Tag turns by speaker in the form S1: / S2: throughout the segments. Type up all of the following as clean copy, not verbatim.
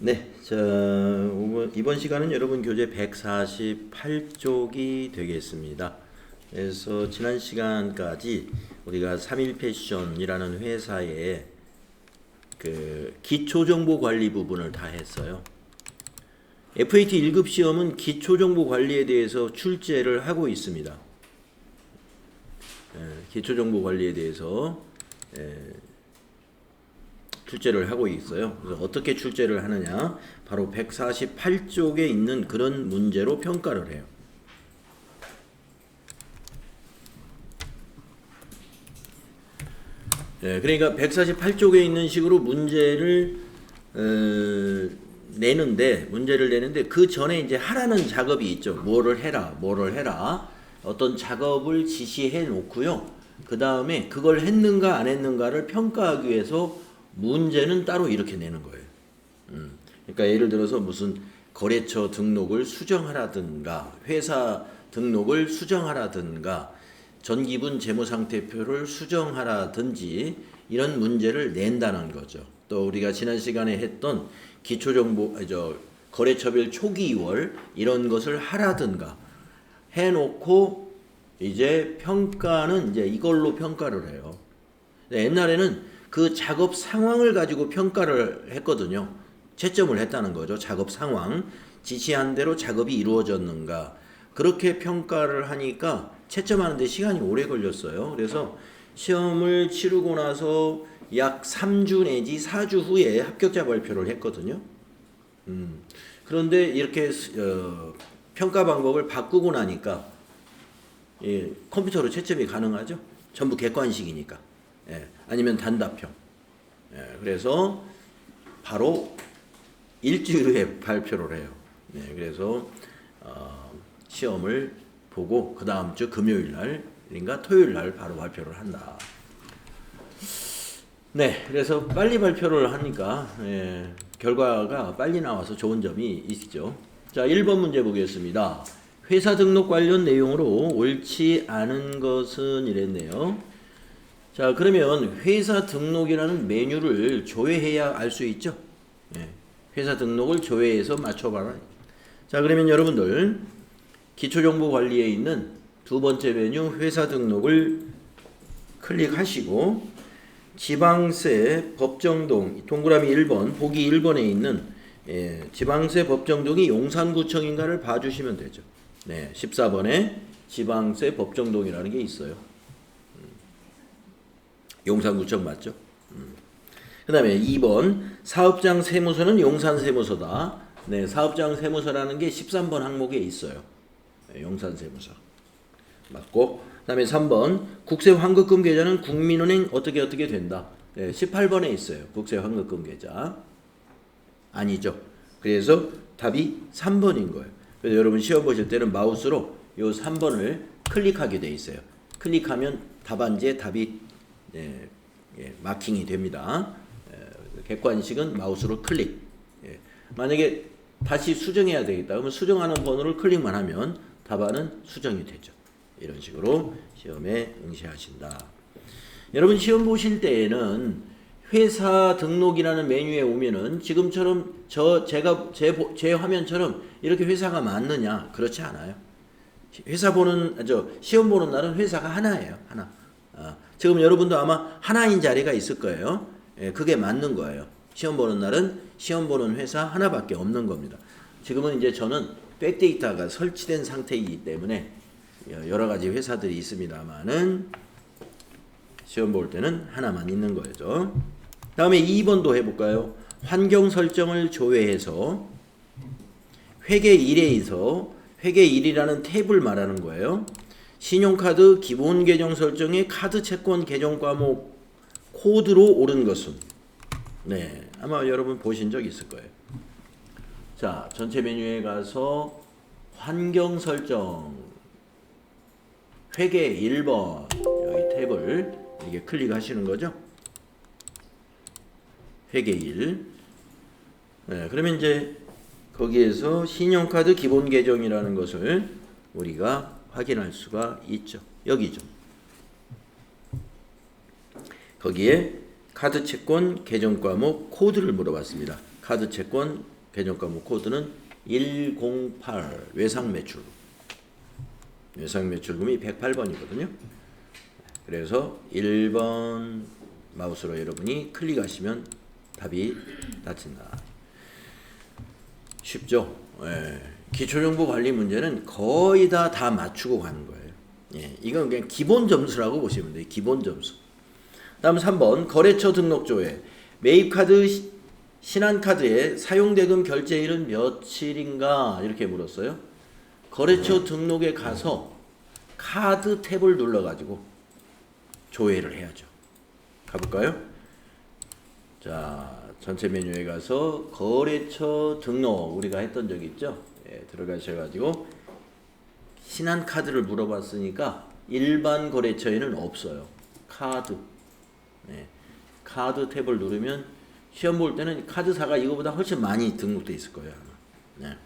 S1: 네, 이번 시간은 여러분 교재 148쪽이 되겠습니다. 그래서 지난 시간까지 우리가 3일 패션이라는 회사의 그 기초정보관리 부분을 다 했어요. FAT 1급 시험은 기초정보관리에 대해서 출제를 하고 있습니다. 기초정보관리에 대해서 출제를 하고 있어요. 그래서 어떻게 출제를 하느냐? 바로 148쪽에 있는 그런 문제로 평가를 해요. 그러니까 148쪽에 있는 식으로 문제를 내는데 그 전에 이제 하라는 작업이 있죠. 뭐를 해라. 어떤 작업을 지시해 놓고요. 그 다음에 그걸 했는가 안 했는가를 평가하기 위해서 문제는 따로 이렇게 내는 거예요. 그러니까 예를 들어서 무슨 거래처 등록을 수정하라든가 회사 등록을 수정하라든가 전기분 재무상태표를 수정하라든지 이런 문제를 낸다는 거죠. 또 우리가 지난 시간에 했던 거래처별 초기월 이런 것을 하라든가 해놓고 이제 평가는 이제 이걸로 평가를 해요. 옛날에는 그 작업 상황을 가지고 평가를 했거든요. 채점을 했다는 거죠. 작업 상황, 지시한 대로 작업이 이루어졌는가. 그렇게 평가를 하니까 채점하는데 시간이 오래 걸렸어요. 그래서 시험을 치르고 나서 약 3주 내지 4주 후에 합격자 발표를 했거든요. 그런데 이렇게 평가 방법을 바꾸고 나니까 컴퓨터로 채점이 가능하죠. 전부 객관식이니까. 아니면 단답형. 그래서 바로 일주일 후에 발표를 해요. 그래서 시험을 보고 그 다음 주 금요일 날인가 토요일 날 바로 발표를 한다. 그래서 빨리 발표를 하니까 결과가 빨리 나와서 좋은 점이 있죠. 자, 1번 문제 보겠습니다. 회사 등록 관련 내용으로 옳지 않은 것은 이랬네요. 자, 그러면 회사 등록이라는 메뉴를 조회해야 알 수 있죠. 회사 등록을 조회해서 맞춰봐라. 자, 그러면 여러분들 기초정보관리에 있는 두 번째 메뉴 회사 등록을 클릭하시고 지방세 법정동 동그라미 1번 보기 1번에 있는 지방세 법정동이 용산구청인가를 봐주시면 되죠. 14번에 지방세 법정동이라는 게 있어요. 용산구청 맞죠? 그 다음에 2번 사업장 세무서는 용산세무서다. 사업장 세무서라는 게 13번 항목에 있어요. 용산세무서 맞고, 그 다음에 3번 국세환급금 계좌는 국민은행 어떻게 된다. 18번에 있어요. 국세환급금 계좌 아니죠. 그래서 답이 3번인 거예요. 그래서 여러분 시험 보실 때는 마우스로 이 3번을 클릭하게 돼 있어요. 클릭하면 답안지에 답이 마킹이 됩니다. 객관식은 마우스로 클릭. 만약에 다시 수정해야 되겠다. 그러면 수정하는 번호를 클릭만 하면 답안은 수정이 되죠. 이런 식으로 시험에 응시하신다. 여러분 시험 보실 때에는 회사 등록이라는 메뉴에 오면은 지금처럼 제 화면처럼 이렇게 회사가 많느냐? 그렇지 않아요. 시험 보는 날은 회사가 하나예요. 하나. 지금 여러분도 아마 하나인 자리가 있을 거예요. 그게 맞는 거예요. 시험 보는 날은 시험 보는 회사 하나밖에 없는 겁니다. 지금은 이제 저는 백데이터가 설치된 상태이기 때문에 여러 가지 회사들이 있습니다만은 시험 볼 때는 하나만 있는 거죠. 다음에 2번도 해볼까요? 환경 설정을 조회해서 회계 1에서 회계 1이라는 탭을 말하는 거예요. 신용카드 기본 계정 설정의 카드 채권 계정 과목 코드로 옳은 것은 아마 여러분 보신 적 있을 거예요. 자, 전체 메뉴에 가서 환경 설정 회계 1번 여기 탭을 이렇게 클릭하시는 거죠. 회계 1. 그러면 이제 거기에서 신용카드 기본 계정이라는 것을 우리가 확인할 수가 있죠. 여기죠. 거기에 카드 채권 계정 과목 코드를 물어봤습니다. 카드 채권 개념과목 코드는 108 외상 매출금. 외상 매출금이 108번이거든요. 그래서 1번 마우스로 여러분이 클릭하시면 답이 닫힌다. 쉽죠? 예. 기초정보 관리 문제는 거의 다 맞추고 가는 거예요. 예. 이건 그냥 기본 점수라고 보시면 돼요. 기본 점수. 다음 3번 거래처 등록조회. 매입카드 신한카드의 사용대금 결제일은 며칠인가 이렇게 물었어요. 거래처 등록에 가서 카드 탭을 눌러가지고 조회를 해야죠. 가볼까요? 자, 전체 메뉴에 가서 거래처 등록 우리가 했던 적이 있죠. 예, 들어가셔가지고 신한카드를 물어봤으니까 일반 거래처에는 없어요. 카드. 네, 카드 탭을 누르면 시험 볼 때는 카드사가 이거보다 훨씬 많이 등록돼 있을 거예요. 네.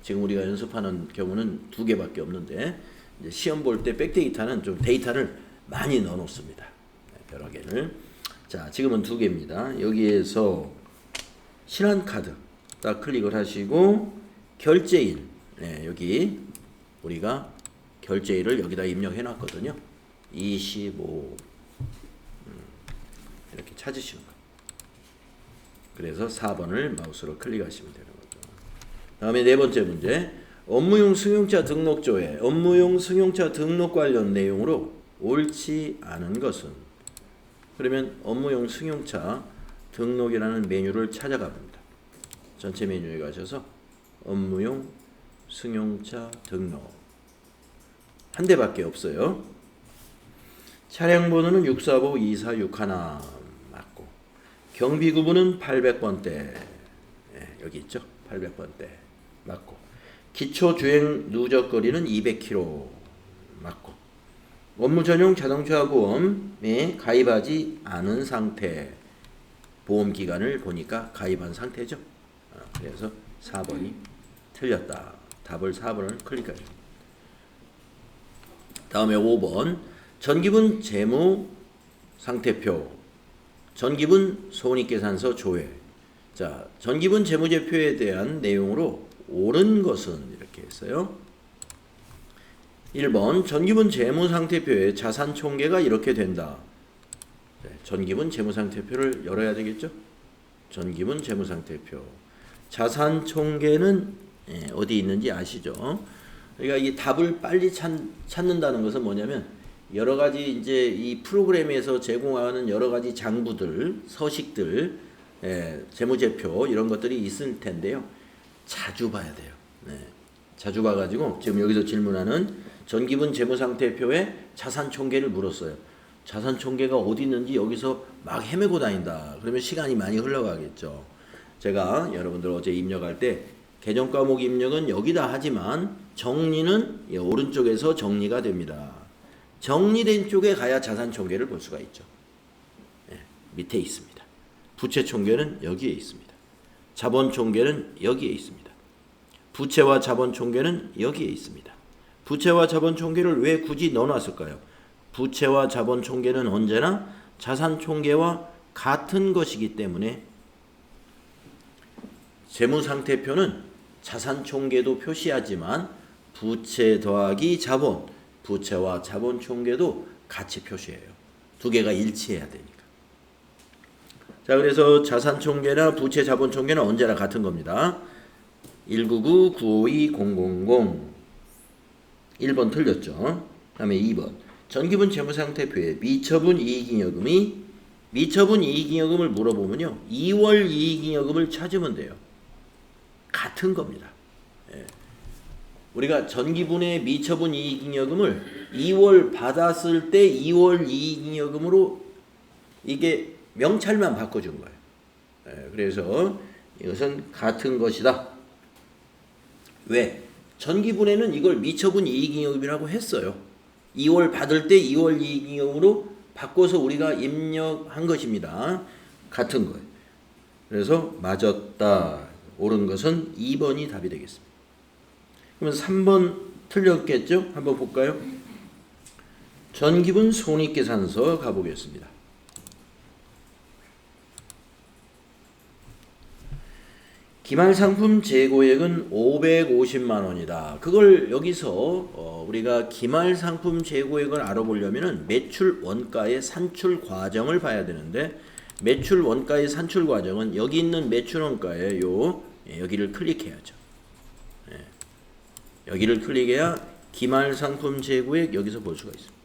S1: 지금 우리가 연습하는 경우는 2개밖에 없는데 이제 시험 볼 때 백데이터는 좀 데이터를 많이 넣어 놓습니다. 네, 여러 개를. 자, 지금은 2개입니다. 여기에서 신한카드 딱 클릭을 하시고 결제일. 네, 여기 우리가 결제일을 여기다 입력해 놨거든요. 25 이렇게 찾으시는 거예요. 그래서 4번을 마우스로 클릭하시면 되는 거죠. 다음에 4번째 문제. 업무용 승용차 등록조회. 업무용 승용차 등록 관련 내용으로 옳지 않은 것은? 그러면 업무용 승용차 등록이라는 메뉴를 찾아가 봅니다. 전체 메뉴에 가셔서 업무용 승용차 등록. 한 대밖에 없어요. 차량 번호는 645-2461 맞고, 경비구분은 800번대. 네, 여기 있죠. 800번대 맞고, 기초주행 누적거리는 200km 맞고, 업무 전용 자동차 보험에 가입하지 않은 상태. 보험 기간을 보니까 가입한 상태죠. 그래서 4번이 틀렸다. 답을 4번을 클릭하십니다. 다음에 5번. 전기분 재무 상태표. 전기분 손익계산서 조회. 자, 전기분 재무제표에 대한 내용으로 옳은 것은 이렇게 했어요. 1번. 전기분 재무상태표에 자산 총계가 이렇게 된다. 전기분 재무상태표를 열어야 되겠죠? 전기분 재무상태표. 자산 총계는 어디 있는지 아시죠? 그러니까 이 답을 빨리 찾는다는 것은 뭐냐면 여러 가지 이제 이 프로그램에서 제공하는 여러 가지 장부들, 서식들, 재무제표 이런 것들이 있을 텐데요. 자주 봐야 돼요. 네. 자주 봐가지고 지금 여기서 질문하는 전기분 재무상태표에 자산 총계를 물었어요. 자산 총계가 어디 있는지 여기서 막 헤매고 다닌다. 그러면 시간이 많이 흘러가겠죠. 제가 여러분들 어제 입력할 때 개정 과목 입력은 여기다 하지만 정리는 오른쪽에서 정리가 됩니다. 정리된 쪽에 가야 자산 총계를 볼 수가 있죠. 네, 밑에 있습니다. 부채 총계는 여기에 있습니다. 자본 총계는 여기에 있습니다. 부채와 자본 총계는 여기에 있습니다. 부채와 자본 총계를 왜 굳이 넣어놨을까요? 부채와 자본 총계는 언제나 자산 총계와 같은 것이기 때문에 재무상태표는 자산 총계도 표시하지만 부채 더하기 자본, 부채와 자본 총계도 같이 표시해요. 2개가 일치해야 되니까. 자, 그래서 자산 총계나 부채 자본 총계는 언제나 같은 겁니다. 199-952-000 1번 틀렸죠. 다음에 2번. 전기분 재무상태표에 미처분 이익잉여금을 물어보면요. 2월 이익잉여금을 찾으면 돼요. 같은 겁니다. 예. 우리가 전기분의 미처분 이익잉여금을 2월 받았을 때 2월 이익잉여금으로 이게 명찰만 바꿔준 거예요. 예. 그래서 이것은 같은 것이다. 왜? 전기분에는 이걸 미처분 이익잉여금이라고 했어요. 2월 받을 때 2월 이익잉여금으로 바꿔서 우리가 입력한 것입니다. 같은 거예요. 그래서 맞았다. 옳은 것은 2번이 답이 되겠습니다. 그러면 3번 틀렸겠죠? 한번 볼까요? 전기분 손익계산서 가보겠습니다. 기말 상품 재고액은 550만 원이다. 그걸 여기서 우리가 기말 상품 재고액을 알아보려면은 매출 원가의 산출 과정을 봐야 되는데, 매출 원가의 산출 과정은 여기 있는 매출 원가에 여기를 클릭해야죠. 여기를 클릭해야 기말 상품 재고액 여기서 볼 수가 있습니다.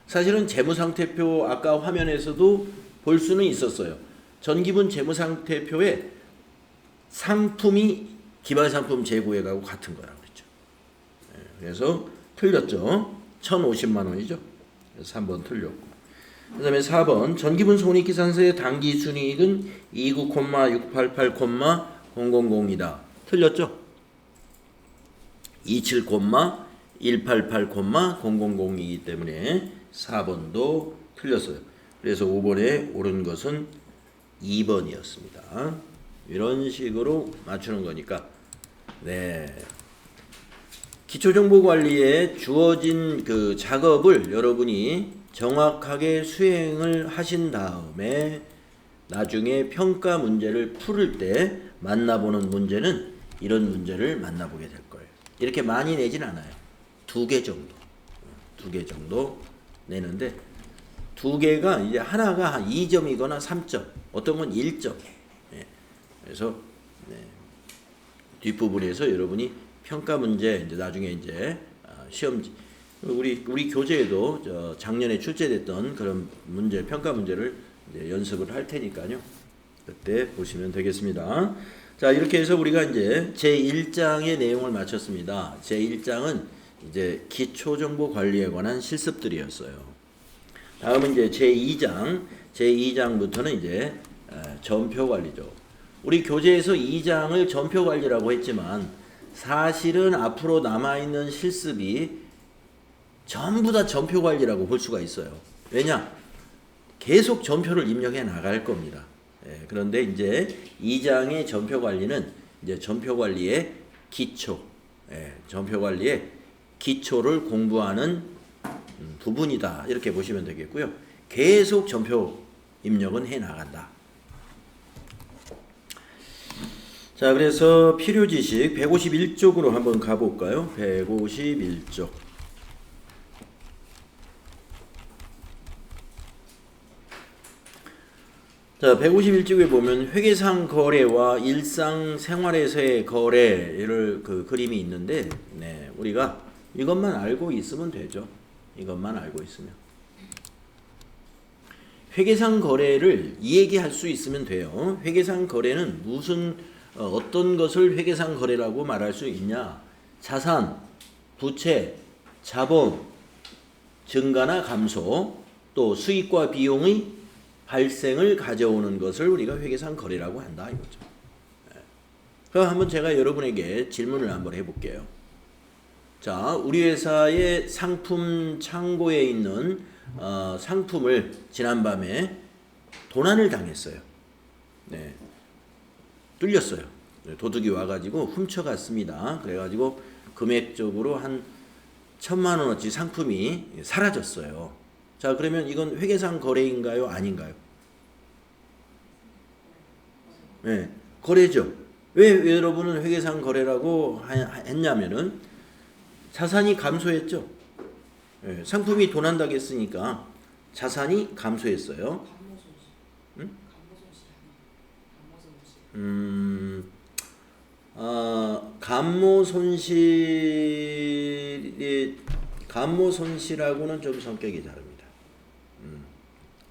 S1: 사실은 재무상태표 아까 화면에서도 볼 수는 있었어요. 전기분 재무상태표에 상품이 기말상품 재고액하고 같은 거라고 그랬죠. 그래서 틀렸죠. 1,050만 원이죠. 그래서 3번 틀렸고. 그 다음에 4번 전기분 손익계산서의 당기순이익은 29,688,000이다. 틀렸죠. 27,188,000이기 때문에 4번도 틀렸어요. 그래서 5번에 옳은 것은 2번이었습니다. 이런 식으로 맞추는 거니까. 네. 기초정보관리에 주어진 그 작업을 여러분이 정확하게 수행을 하신 다음에 나중에 평가 문제를 풀을 때 만나보는 문제는 이런 문제를 만나보게 될 거예요. 이렇게 많이 내진 않아요. 2개 정도. 2개 정도 내는데 2개가 이제 하나가 한 2점이거나 3점, 어떤 건 1점. 그래서 뒷부분에서 여러분이 평가 문제 이제 나중에 이제 시험 우리 교재에도 작년에 출제됐던 그런 문제 평가 문제를 이제 연습을 할 테니까요. 그때 보시면 되겠습니다. 자, 이렇게 해서 우리가 이제 제1장의 내용을 마쳤습니다. 제1장은 이제 기초정보 관리에 관한 실습들이었어요. 다음은 이제 제2장부터는 이제 전표 관리죠. 우리 교재에서 2장을 전표 관리라고 했지만 사실은 앞으로 남아있는 실습이 전부 다 전표 관리라고 볼 수가 있어요. 왜냐? 계속 전표를 입력해 나갈 겁니다. 그런데 이제 2장의 전표 관리는 이제 전표 관리의 기초, 전표 관리의 기초를 공부하는 부분이다. 이렇게 보시면 되겠고요. 계속 전표 입력은 해 나간다. 자, 그래서 필요 지식 151쪽으로 한번 가볼까요? 151쪽. 자, 151쪽에 보면 회계상 거래와 일상생활에서의 거래를 그 그림이 있는데, 우리가 이것만 알고 있으면 되죠. 이것만 알고 있으면. 회계상 거래를 이 얘기할 수 있으면 돼요. 회계상 거래는 어떤 것을 회계상 거래라고 말할 수 있냐? 자산, 부채, 자본 증가나 감소, 또 수익과 비용의 발생을 가져오는 것을 우리가 회계상 거래라고 한다 이거죠. 그럼 한번 제가 여러분에게 질문을 한번 해볼게요. 자, 우리 회사의 상품 창고에 있는 상품을 지난밤에 도난을 당했어요. 뚫렸어요. 도둑이 와가지고 훔쳐갔습니다. 그래가지고 금액적으로 한 1,000만 원어치 상품이 사라졌어요. 자, 그러면 이건 회계상 거래인가요? 아닌가요? 거래죠. 왜 여러분은 회계상 거래라고 했냐면은 자산이 감소했죠. 상품이 도난당했으니까 자산이 감소했어요. 감모 손실하고는 좀 성격이 다릅니다.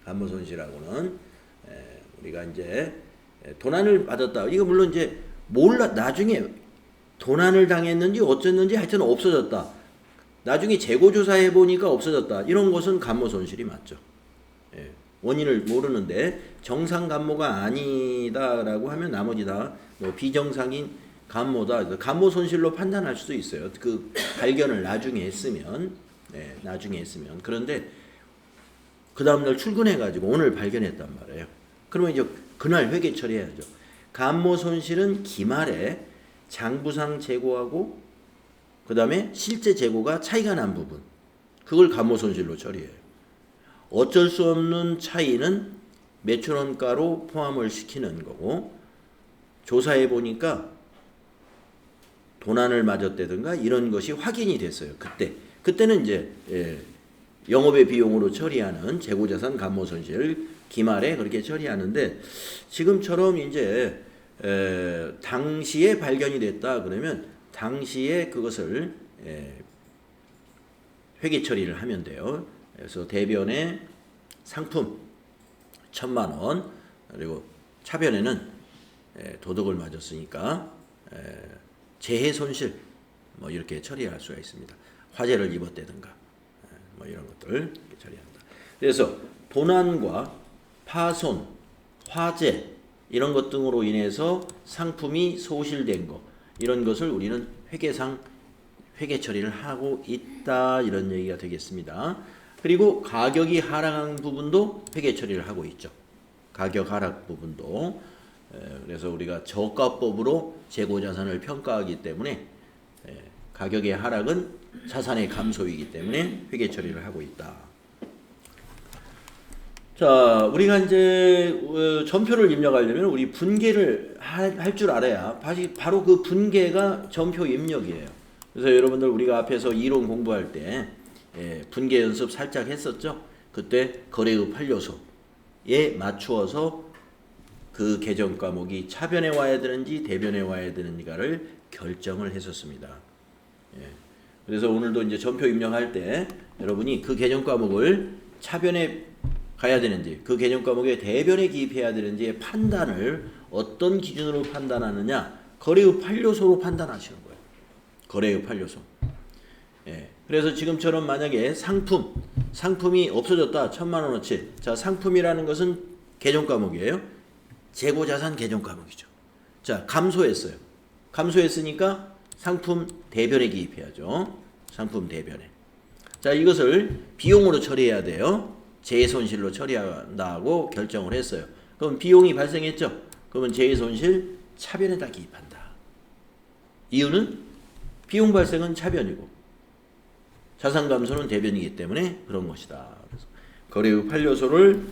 S1: 감모 손실하고는 우리가 이제 도난을 받았다. 이거 물론 이제 나중에 도난을 당했는지 어쨌는지 하여튼 없어졌다. 나중에 재고 조사해 보니까 없어졌다. 이런 것은 감모 손실이 맞죠. 원인을 모르는데 정상 감모가 아니다라고 하면 나머지 다 뭐 비정상인 감모다. 감모 손실로 판단할 수도 있어요. 그 발견을 나중에 했으면. 그런데 그 다음날 출근해가지고 오늘 발견했단 말이에요. 그러면 이제 그날 회계 처리해야죠. 감모 손실은 기말에 장부상 재고하고 그 다음에 실제 재고가 차이가 난 부분, 그걸 감모 손실로 처리해요. 어쩔 수 없는 차이는 매출원가로 포함을 시키는 거고, 조사해 보니까 도난을 맞았다든가 이런 것이 확인이 됐어요. 그때는 이제 영업의 비용으로 처리하는 재고자산 감모손실 기말에 그렇게 처리하는데, 지금처럼 이제 당시에 발견이 됐다 그러면 당시에 그것을 회계 처리를 하면 돼요. 그래서 대변에 상품 1,000만 원, 그리고 차변에는 도덕을 맞았으니까 재해 손실 뭐 이렇게 처리할 수가 있습니다. 화재를 입었다든가 뭐 이런 것들 이렇게 처리합니다. 그래서 도난과 파손, 화재 이런 것 등으로 인해서 상품이 소실된 거, 이런 것을 우리는 회계상 회계 처리를 하고 있다, 이런 얘기가 되겠습니다. 그리고 가격이 하락한 부분도 회계 처리를 하고 있죠. 가격 하락 부분도. 그래서 우리가 저가법으로 재고자산을 평가하기 때문에 가격의 하락은 자산의 감소이기 때문에 회계 처리를 하고 있다. 자, 우리가 이제 전표를 입력하려면 우리 분계를 할 줄 알아야 바로 그 분계가 전표 입력이에요. 그래서 여러분들 우리가 앞에서 이론 공부할 때 분계 연습 살짝 했었죠. 그때 거래의 판료소에 맞추어서 그 계정 과목이 차변에 와야 되는지 대변에 와야 되는지를 결정을 했었습니다. 그래서 오늘도 이제 전표 입력할 때 여러분이 그 계정 과목을 차변에 가야 되는지 그 계정 과목에 대변에 기입해야 되는지의 판단을 어떤 기준으로 판단하느냐, 거래의 판료소로 판단하시는 거예요. 거래의 판료소. 그래서 지금처럼 만약에 상품이 없어졌다, 1,000만 원어치. 자, 상품이라는 것은 계정 과목이에요. 재고자산 계정 과목이죠. 자, 감소했어요. 감소했으니까 상품 대변에 기입해야죠. 상품 대변에. 자, 이것을 비용으로 처리해야 돼요. 재해손실로 처리한다고 결정을 했어요. 그럼 비용이 발생했죠. 그러면 재해손실 차변에다 기입한다. 이유는 비용 발생은 차변이고 자산 감소는 대변이기 때문에 그런 것이다. 그래서 거래의 판료소를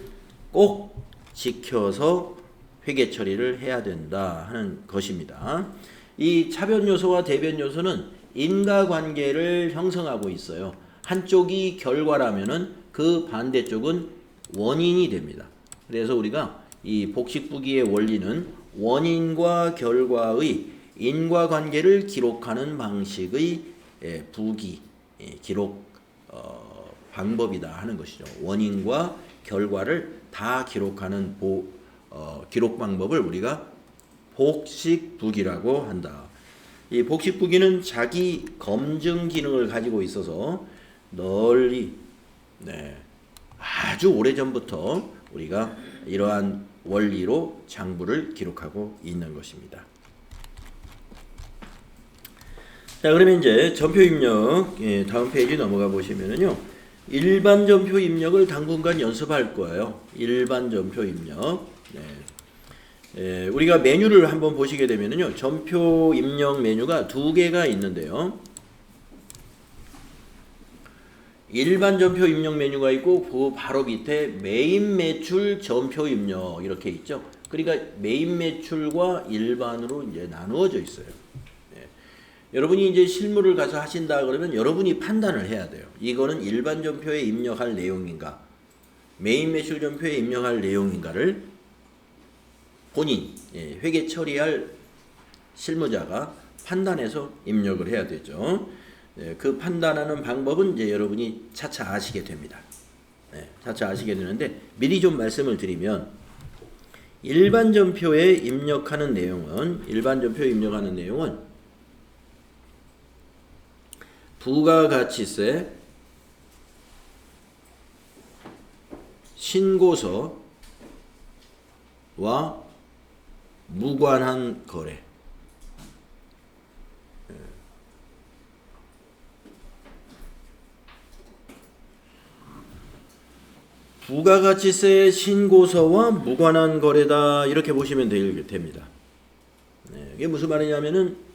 S1: 꼭 지켜서 회계 처리를 해야 된다 하는 것입니다. 이 차변 요소와 대변 요소는 인과관계를 형성하고 있어요. 한쪽이 결과라면은 그 반대쪽은 원인이 됩니다. 그래서 우리가 이 복식부기의 원리는 원인과 결과의 인과관계를 기록하는 방식의 부기 기록 방법이다 하는 것이죠. 원인과 결과를 다 기록하는 기록 방법을 우리가 복식부기라고 한다. 이 복식부기는 자기 검증 기능을 가지고 있어서 널리 아주 오래전부터 우리가 이러한 원리로 장부를 기록하고 있는 것입니다. 자, 그러면 이제 전표 입력 다음 페이지 넘어가 보시면은요. 일반 전표 입력을 당분간 연습할 거예요. 일반 전표 입력. 우리가 메뉴를 한번 보시게 되면은요. 전표 입력 메뉴가 두 개가 있는데요. 일반 전표 입력 메뉴가 있고 그 바로 밑에 메인 매출 전표 입력 이렇게 있죠. 그러니까 메인 매출과 일반으로 이제 나누어져 있어요. 여러분이 이제 실무를 가서 하신다 그러면 여러분이 판단을 해야 돼요. 이거는 일반 전표에 입력할 내용인가, 메인 매출 전표에 입력할 내용인가를 본인 회계 처리할 실무자가 판단해서 입력을 해야 되죠. 그 판단하는 방법은 이제 여러분이 차차 아시게 됩니다. 차차 아시게 되는데 미리 좀 말씀을 드리면 일반 전표에 입력하는 내용은 부가가치세, 신고서와 무관한 거래, 부가가치세 신고서와 무관한 거래다 이렇게 보시면 됩니다. 이게 무슨 말이냐면은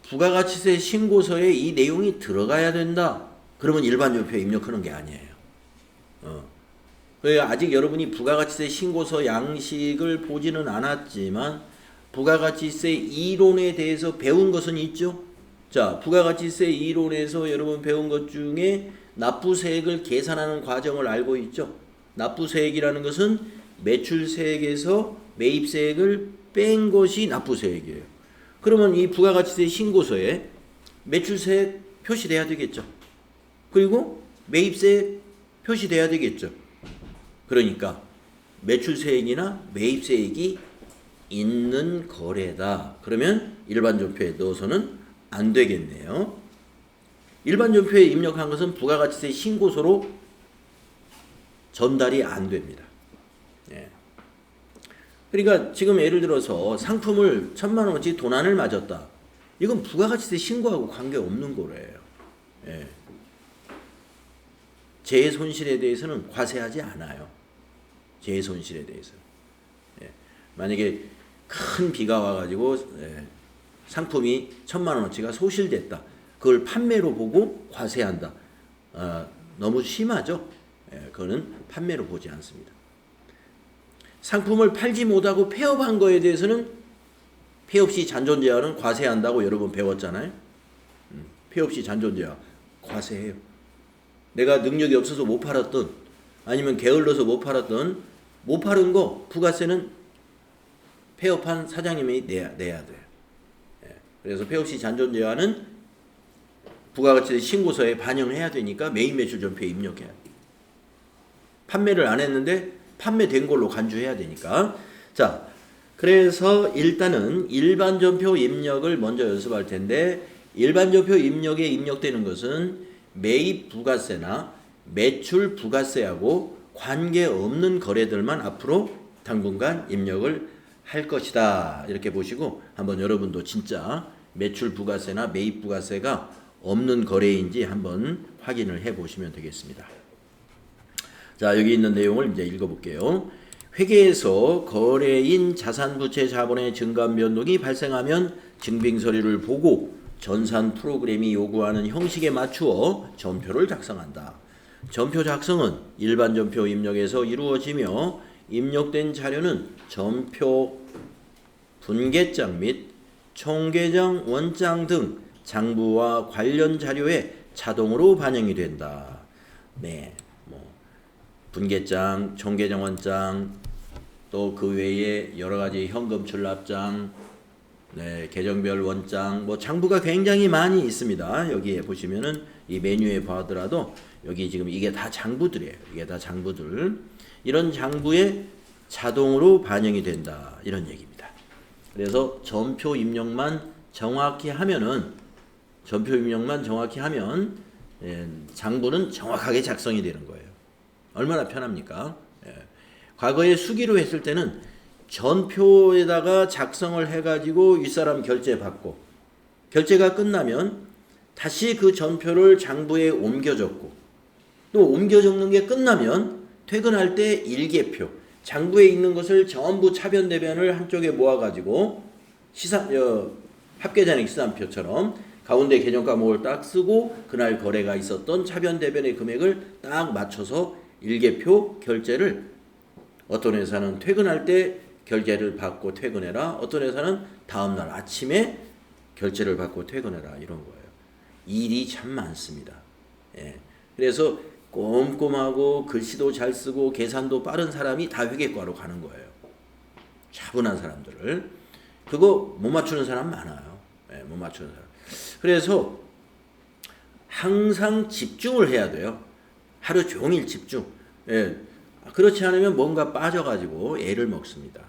S1: 부가가치세 신고서에 이 내용이 들어가야 된다. 그러면 일반 전표에 입력하는 게 아니에요. 아직 여러분이 부가가치세 신고서 양식을 보지는 않았지만 부가가치세 이론에 대해서 배운 것은 있죠? 자, 부가가치세 이론에서 여러분 배운 것 중에 납부세액을 계산하는 과정을 알고 있죠? 납부세액이라는 것은 매출세액에서 매입세액을 뺀 것이 납부세액이에요. 그러면 이 부가가치세 신고서에 매출세액 표시돼야 되겠죠? 그리고 매입세액 표시돼야 되겠죠? 그러니까 매출세액이나 매입세액이 있는 거래다. 그러면 일반 전표에 넣어서는 안 되겠네요. 일반 전표에 입력한 것은 부가가치세 신고서로 전달이 안 됩니다. 예. 그러니까 지금 예를 들어서 상품을 1,000만 원어치 도난을 맞았다. 이건 부가가치세 신고하고 관계없는 거래요. 예. 제 손실에 대해서는 과세하지 않아요. 제 손실에 대해서는. 예. 만약에 큰 비가 와가지고 상품이 1,000만 원어치가 소실됐다. 그걸 판매로 보고 과세한다. 너무 심하죠? 그거는 판매로 보지 않습니다. 상품을 팔지 못하고 폐업한 거에 대해서는 폐업 시 잔존제한은 과세한다고 여러 번 배웠잖아요. 폐업 시 잔존제한 과세해요. 내가 능력이 없어서 못 팔았던 아니면 게을러서 못 팔았던 못 팔은 거 부가세는 폐업한 사장님이 내야 돼요. 그래서 폐업 시 잔존제한은 부가가치세 신고서에 반영해야 되니까 매입 매출 전표에 입력해야 돼요. 판매를 안 했는데 판매된 걸로 간주해야 되니까. 자, 그래서 일단은 일반 전표 입력을 먼저 연습할 텐데 일반 전표 입력에 입력되는 것은 매입 부가세나 매출 부가세하고 관계없는 거래들만 앞으로 당분간 입력을 할 것이다. 이렇게 보시고 한번 여러분도 진짜 매출 부가세나 매입 부가세가 없는 거래인지 한번 확인을 해 보시면 되겠습니다. 자, 여기 있는 내용을 이제 읽어볼게요. 회계에서 거래인 자산부채 자본의 증감 변동이 발생하면 증빙서류를 보고 전산 프로그램이 요구하는 형식에 맞추어 전표를 작성한다. 전표 작성은 일반 전표 입력에서 이루어지며 입력된 자료는 전표 분계장 및 총계정 원장 등 장부와 관련 자료에 자동으로 반영이 된다. 네, 분계장, 총계정 원장, 또 그 외에 여러 가지 현금 출납장, 네, 계정별 원장, 장부가 굉장히 많이 있습니다. 여기에 보시면은 이 메뉴에 봐더라도 여기 지금 이게 다 장부들이에요. 이게 다 장부들. 이런 장부에 자동으로 반영이 된다. 이런 얘기입니다. 그래서 전표 입력만 정확히 하면은 장부는 정확하게 작성이 되는 거예요. 얼마나 편합니까? 예. 과거에 수기로 했을 때는 전표에다가 작성을 해가지고 윗사람 결제 받고 결제가 끝나면 다시 그 전표를 장부에 옮겨 적고 또 옮겨 적는 게 끝나면 퇴근할 때 일개표 장부에 있는 것을 전부 차변대변을 한쪽에 모아가지고 합계잔액 시산표처럼 가운데 계정 과목을 딱 쓰고 그날 거래가 있었던 차변대변의 금액을 딱 맞춰서 일개표 결제를 어떤 회사는 퇴근할 때 결제를 받고 퇴근해라. 어떤 회사는 다음날 아침에 결제를 받고 퇴근해라. 이런 거예요. 일이 참 많습니다. 예. 그래서 꼼꼼하고 글씨도 잘 쓰고 계산도 빠른 사람이 다 회계과로 가는 거예요. 차분한 사람들을. 그거 못 맞추는 사람 많아요. 예, 못 맞추는 사람. 그래서 항상 집중을 해야 돼요. 하루 종일 집중. 예. 그렇지 않으면 뭔가 빠져가지고 애를 먹습니다.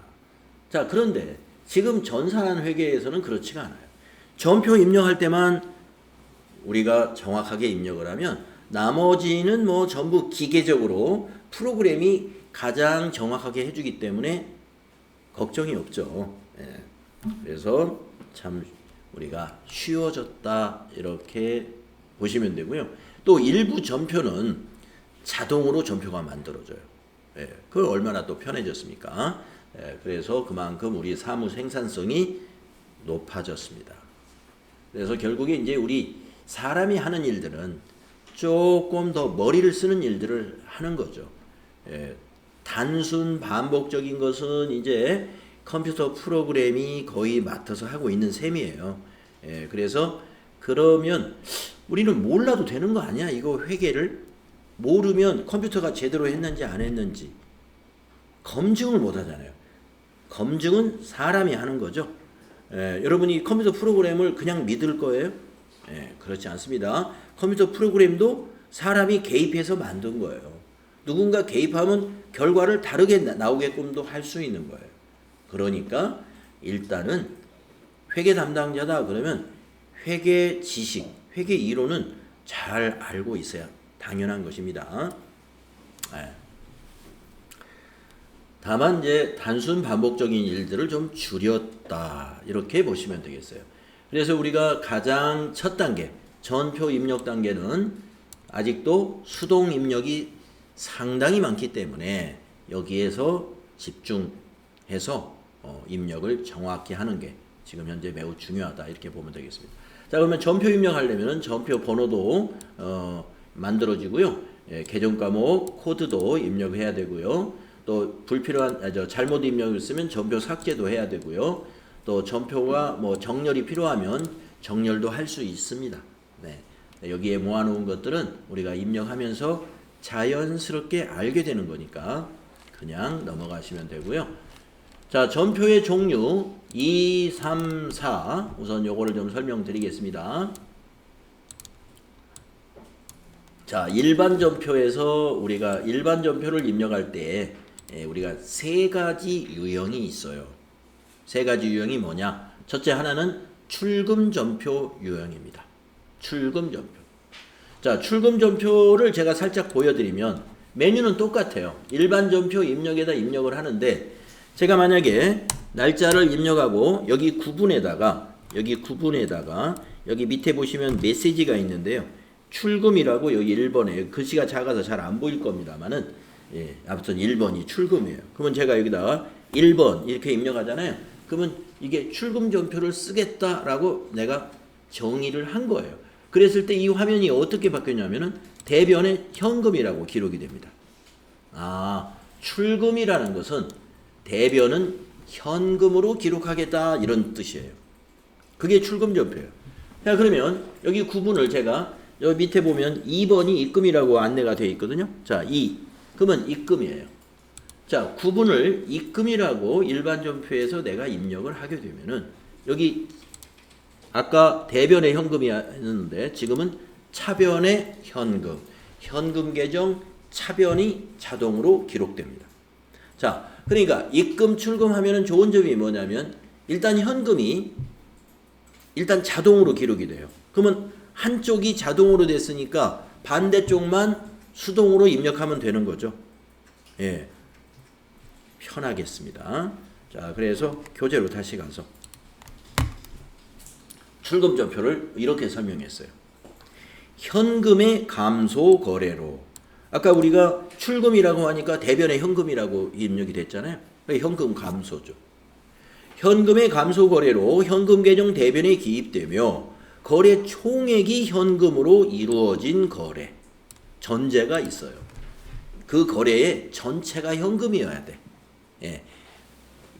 S1: 자, 그런데 지금 전산한 회계에서는 그렇지가 않아요. 전표 입력할 때만 우리가 정확하게 입력을 하면 나머지는 전부 기계적으로 프로그램이 가장 정확하게 해주기 때문에 걱정이 없죠. 예. 그래서 참 우리가 쉬워졌다 이렇게 보시면 되고요. 또 일부 전표는 자동으로 전표가 만들어져요. 예. 그걸 얼마나 또 편해졌습니까? 예. 그래서 그만큼 우리 사무 생산성이 높아졌습니다. 그래서 결국에 이제 우리 사람이 하는 일들은 조금 더 머리를 쓰는 일들을 하는 거죠. 예. 단순 반복적인 것은 이제 컴퓨터 프로그램이 거의 맡아서 하고 있는 셈이에요. 예, 그래서 그러면 우리는 몰라도 되는 거 아니야? 이거 회계를 모르면 컴퓨터가 제대로 했는지 안 했는지 검증을 못 하잖아요. 검증은 사람이 하는 거죠. 예, 여러분이 컴퓨터 프로그램을 그냥 믿을 거예요? 예, 그렇지 않습니다. 컴퓨터 프로그램도 사람이 개입해서 만든 거예요. 누군가 개입하면 결과를 다르게 나오게끔도 할 수 있는 거예요. 그러니까 일단은 회계 담당자다 그러면 회계 지식, 회계 이론은 잘 알고 있어야 당연한 것입니다. 예. 다만 이제 단순 반복적인 일들을 좀 줄였다 이렇게 보시면 되겠어요. 그래서 우리가 가장 첫 단계 전표 입력 단계는 아직도 수동 입력이 상당히 많기 때문에 여기에서 집중해서 입력을 정확히 하는 게 지금 현재 매우 중요하다 이렇게 보면 되겠습니다. 자, 그러면 전표 입력하려면 전표 번호도 만들어지고요. 예, 계정 과목 코드도 입력해야 되고요. 또 불필요한 잘못 입력을 쓰면 전표 삭제도 해야 되고요. 또 전표가 뭐 정렬이 필요하면 정렬도 할 수 있습니다. 네. 여기에 모아놓은 것들은 우리가 입력하면서 자연스럽게 알게 되는 거니까 그냥 넘어가시면 되고요. 자, 전표의 종류 2, 3, 4 우선 요거를 좀 설명드리겠습니다. 자, 일반 전표에서 우리가 일반 전표를 입력할 때 우리가 세 가지 유형이 있어요. 세 가지 유형이 뭐냐? 첫째 하나는 출금 전표 유형입니다. 출금 전표. 자, 출금 전표를 제가 살짝 보여드리면 메뉴는 똑같아요. 일반 전표 입력에다 입력을 하는데 제가 만약에 날짜를 입력하고 여기 구분에다가 여기 밑에 보시면 메시지가 있는데요. 출금이라고 여기 1번에 글씨가 작아서 잘 안 보일 겁니다만은 예, 아무튼 1번이 출금이에요. 그러면 제가 여기다가 1번 이렇게 입력하잖아요. 그러면 이게 출금 전표를 쓰겠다라고 내가 정의를 한 거예요. 그랬을 때 이 화면이 어떻게 바뀌었냐면은 대변에 현금이라고 기록이 됩니다. 아, 출금이라는 것은 대변은 현금으로 기록하겠다 이런 뜻이에요. 그게 출금 전표예요. 자, 그러면 여기 구분을 제가 여기 밑에 보면 2번이 입금이라고 안내가 되어 있거든요. 자, 그러면 입금이에요. 자, 구분을 입금이라고 일반 전표에서 내가 입력을 하게 되면은 여기 아까 대변의 현금이었는데 지금은 차변의 현금, 현금 계정 차변이 자동으로 기록됩니다. 자, 그러니까 입금 출금하면은 좋은 점이 뭐냐면 일단 현금이 일단 자동으로 기록이 돼요. 그러면 한쪽이 자동으로 됐으니까 반대쪽만 수동으로 입력하면 되는 거죠. 예, 편하겠습니다. 자, 그래서 교재로 다시 가서 출금 전표를 이렇게 설명했어요. 현금의 감소 거래로. 아까 우리가 출금이라고 하니까 대변의 현금이라고 입력이 됐잖아요. 현금 감소죠. 현금의 감소 거래로 현금 계정 대변에 기입되며 거래 총액이 현금으로 이루어진 거래. 전제가 있어요. 그 거래의 전체가 현금이어야 돼. 예.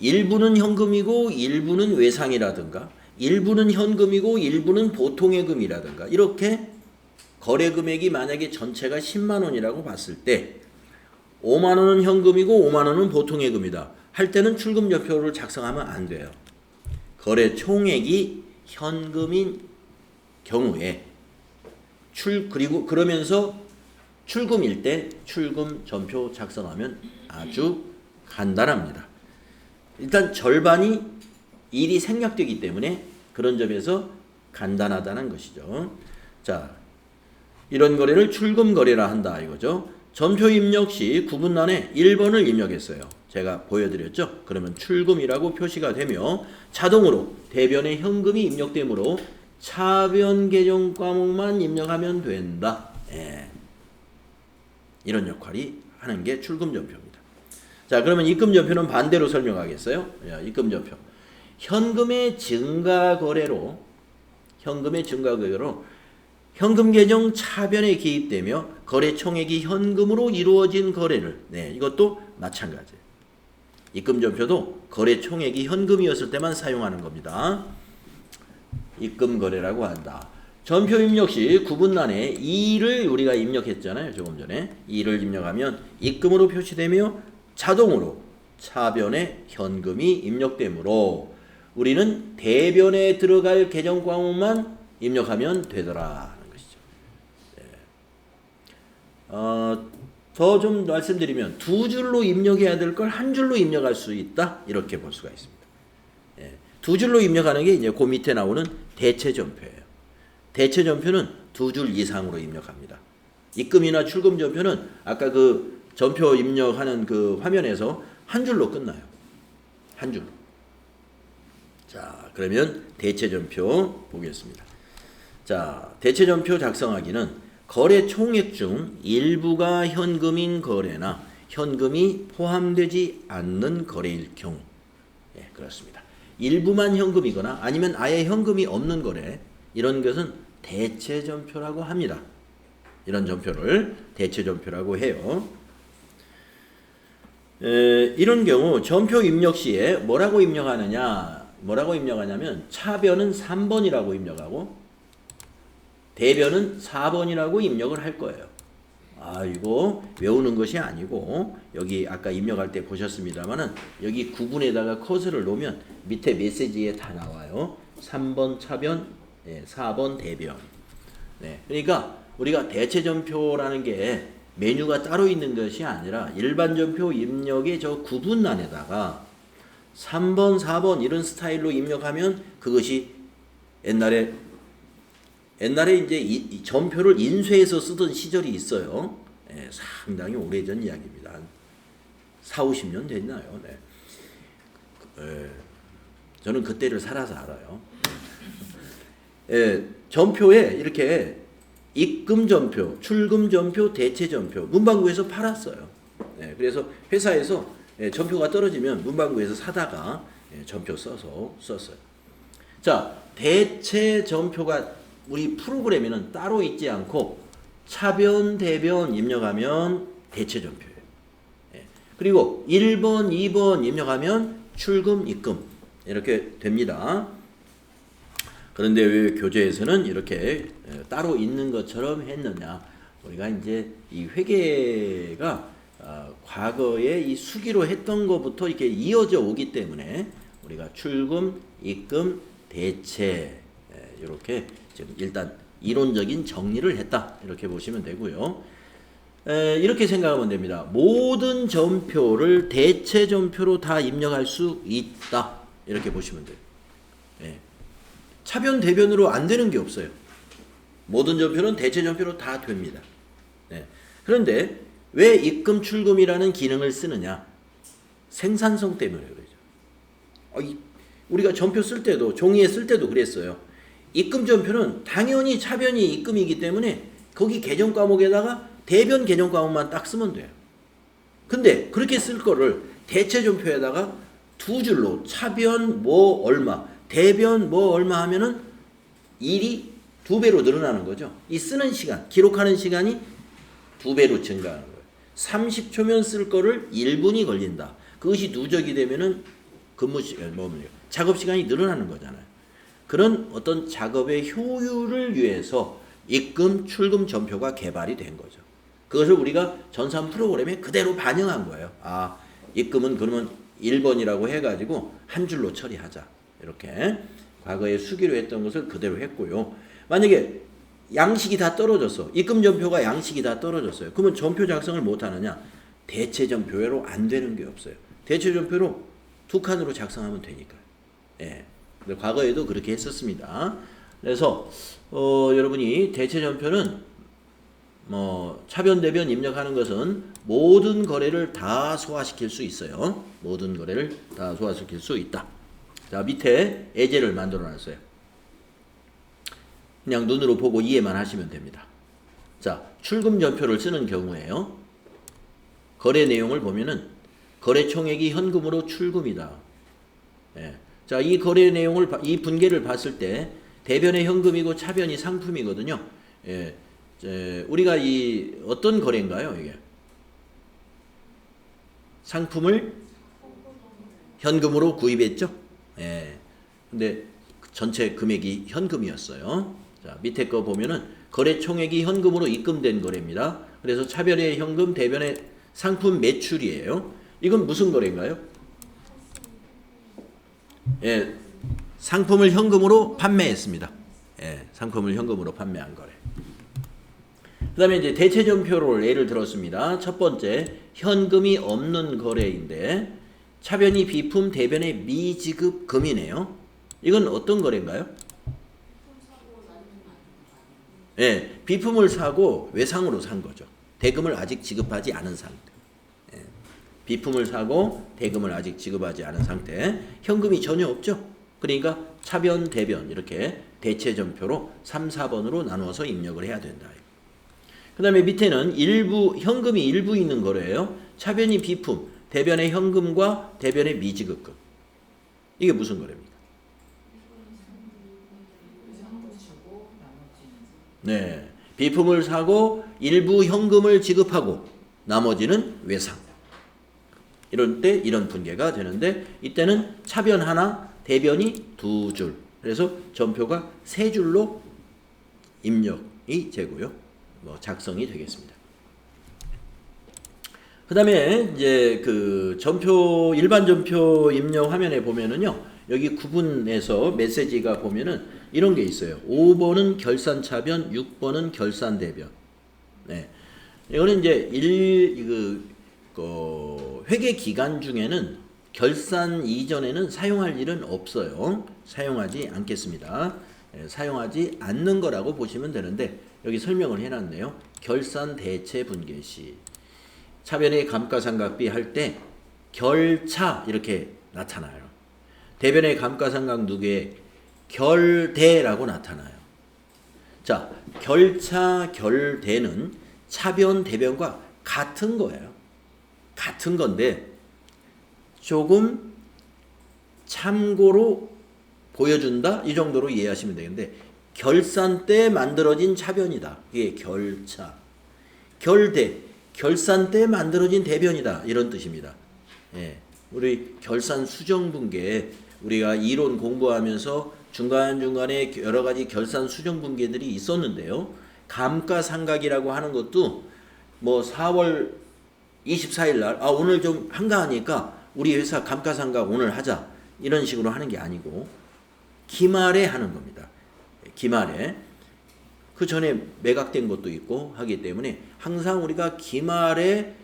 S1: 일부는 현금이고 일부는 외상이라든가 일부는 현금이고 일부는 보통예금이라든가 이렇게 거래 금액이 만약에 전체가 10만 원이라고 봤을 때 5만 원은 현금이고 5만 원은 보통예금이다 할 때는 출금 전표를 작성하면 안 돼요. 거래 총액이 현금인 경우에 그리고 그러면서 출금일 때 출금 전표 작성하면 아주 간단합니다. 일단 절반이 일이 생략되기 때문에 그런 점에서 간단하다는 것이죠. 자, 이런 거래를 출금 거래라 한다 이거죠. 전표 입력 시 구분란에 1번을 입력했어요. 제가 보여드렸죠. 그러면 출금이라고 표시가 되며 자동으로 대변에 현금이 입력되므로 차변 계정 과목만 입력하면 된다. 예. 이런 역할이 하는 게 출금 전표입니다. 자, 그러면 입금 전표는 반대로 설명하겠어요. 야, 입금 전표. 현금의 증가 거래로 현금 계정 차변에 기입되며 거래 총액이 현금으로 이루어진 거래를 이것도 마찬가지예요. 입금 전표도 거래 총액이 현금이었을 때만 사용하는 겁니다. 입금 거래라고 한다. 전표 입력 시 구분란에 2를 우리가 입력했잖아요. 조금 전에 2를 입력하면 입금으로 표시되며 자동으로 차변에 현금이 입력되므로 우리는 대변에 들어갈 계정과목만 입력하면 되더라 하는 것이죠. 더 좀 말씀드리면 두 줄로 입력해야 될 걸 한 줄로 입력할 수 있다 이렇게 볼 수가 있습니다. 두 줄로 입력하는 게 이제 그 밑에 나오는 대체 전표예요. 대체 전표는 두 줄 이상으로 입력합니다. 입금이나 출금 전표는 아까 그 전표 입력하는 그 화면에서 한 줄로 끝나요. 한 줄로. 자, 그러면 대체 전표 보겠습니다. 자, 대체 전표 작성하기는 거래 총액 중 일부가 현금인 거래나 현금이 포함되지 않는 거래일 경우. 예, 그렇습니다. 일부만 현금이거나 아니면 아예 현금이 없는 거래, 이런 것은 대체 전표라고 합니다. 이런 전표를 대체 전표라고 해요. 이런 경우 전표 입력 시에 뭐라고 입력하냐면 차변은 3번이라고 입력하고 대변은 4번이라고 입력을 할 거예요. 이거 외우는 것이 아니고 여기 아까 입력할 때 보셨습니다만은 여기 구분에다가 커서를 놓으면 밑에 메시지에 다 나와요. 3번 차변, 4번 대변. 네, 그러니까 우리가 대체 전표라는 게 메뉴가 따로 있는 것이 아니라 일반 전표 입력의 저 구분란에다가 3번, 4번 이런 스타일로 입력하면 그것이 옛날에 이제 이 전표를 인쇄해서 쓰던 시절이 있어요. 상당히 오래전 이야기입니다. 한 4, 50년 됐나요? 네. 저는 그때를 살아서 알아요. 전표에 이렇게 입금 전표, 출금 전표, 대체 전표 문방구에서 팔았어요. 그래서 회사에서 전표가 떨어지면 문방구에서 사다가 전표 써서 썼어요. 자, 대체 전표가 우리 프로그램에는 따로 있지 않고 차변, 대변 입력하면 대체 전표예요. 그리고 1번, 2번 입력하면 출금, 입금 이렇게 됩니다. 그런데 왜 교재에서는 이렇게 따로 있는 것처럼 했느냐? 우리가 이제 이 회계가 과거에 이 수기로 했던 것부터 이렇게 이어져 오기 때문에 우리가 출금, 입금, 대체 이렇게 지금 일단 이론적인 정리를 했다 이렇게 보시면 되고요. 이렇게 생각하면 됩니다. 모든 전표를 대체 전표로 다 입력할 수 있다 이렇게 보시면 돼요. 차변 대변으로 안 되는 게 없어요. 모든 전표는 대체 전표로 다 됩니다. 그런데 왜 입금 출금이라는 기능을 쓰느냐? 생산성 때문에 그러죠. 우리가 전표 쓸 때도 종이에 쓸 때도 그랬어요. 입금 전표는 당연히 차변이 입금이기 때문에 거기 계정 과목에다가 대변 계정 과목만 딱 쓰면 돼요. 근데 그렇게 쓸 거를 대체 전표에다가 두 줄로 차변 뭐 얼마, 대변 뭐 얼마 하면은 일이 2배로 늘어나는 거죠. 이 쓰는 시간, 기록하는 시간이 2배로 증가하는 거예요. 30초면 쓸 거를 1분이 걸린다. 그것이 누적이 되면은 작업 시간이 늘어나는 거잖아요. 그런 어떤 작업의 효율을 위해서 입금, 출금 전표가 개발이 된 거죠. 그것을 우리가 전산 프로그램에 그대로 반영한 거예요. 입금은 그러면 1번이라고 해가지고 한 줄로 처리하자. 이렇게 과거에 수기로 했던 것을 그대로 했고요. 만약에 양식이 다 떨어졌어. 입금 전표가 양식이 다 떨어졌어요. 그러면 전표 작성을 못하느냐? 대체 전표로 안 되는 게 없어요. 대체 전표로 2칸으로 작성하면 되니까요. 과거에도 그렇게 했었습니다. 그래서 여러분이 대체 전표는 차변 대변 입력하는 것은 모든 거래를 다 소화시킬 수 있어요. 모든 거래를 다 소화시킬 수 있다. 자, 밑에 예제를 만들어 놨어요. 그냥 눈으로 보고 이해만 하시면 됩니다. 자, 출금 전표를 쓰는 경우에요. 거래 내용을 보면은 거래 총액이 현금으로 출금이다. 자, 이 거래 내용을 이 분계를 봤을 때 대변의 현금이고 차변이 상품이거든요. 우리가 이 어떤 거래인가요, 이게? 상품을 현금으로 구입했죠. 예. 근데 전체 금액이 현금이었어요. 자, 밑에 거 보면은 거래 총액이 현금으로 입금된 거래입니다. 그래서 차변의 현금, 대변의 상품 매출이에요. 이건 무슨 거래인가요? 예, 상품을 현금으로 판매했습니다. 예, 상품을 현금으로 판매한 거래. 그 다음에 이제 대체전표를 예를 들었습니다. 첫 번째, 현금이 없는 거래인데, 차변이 비품, 대변의 미지급 금이네요. 이건 어떤 거래인가요? 예, 비품을 사고 외상으로 산 거죠. 대금을 아직 지급하지 않은 상태. 예, 비품을 사고 대금을 아직 지급하지 않은 상태. 현금이 전혀 없죠. 그러니까 차변, 대변 이렇게 대체전표로 3, 4번으로 나누어서 입력을 해야 된다. 그 다음에 밑에는 일부 현금이 일부 있는 거래예요. 차변이 비품, 대변의 현금과 대변의 미지급금. 이게 무슨 거래입니까? 네, 비품을 사고 일부 현금을 지급하고 나머지는 외상. 이럴 때 이런 분계가 되는데 이때는 차변 하나, 대변이 두 줄. 그래서 전표가 세 줄로 입력이 되고요. 작성이 되겠습니다. 그 다음에 이제 그 전표, 일반 전표 입력 화면에 보면은요, 여기 구분해서 메시지가 보면은 이런 게 있어요. 5번은 결산 차변, 6번은 결산 대변. 네. 이거는 이제 회계 기간 중에는 결산 이전에는 사용할 일은 없어요. 사용하지 않겠습니다. 네, 사용하지 않는 거라고 보시면 되는데 여기 설명을 해놨네요. 결산 대체 분계 시 차변의 감가상각비 할 때 결차 이렇게 나타나요. 대변의 감가상각 누계에 결대라고 나타나요. 자, 결차, 결대는 차변, 대변과 같은 거예요. 같은 건데 조금 참고로 보여준다 이 정도로 이해하시면 되는데 결산 때 만들어진 차변이다. 이게 결차. 결대, 결산 때 만들어진 대변이다. 이런 뜻입니다. 예, 우리 결산 수정분계 우리가 이론 공부하면서 중간중간에 여러 가지 결산 수정분계들이 있었는데요. 감가상각이라고 하는 것도 뭐 4월 24일 날 오늘 좀 한가하니까 우리 회사 감가상각 오늘 하자 이런 식으로 하는 게 아니고 기말에 하는 겁니다. 기말에 그 전에 매각된 것도 있고 하기 때문에 항상 우리가 기말에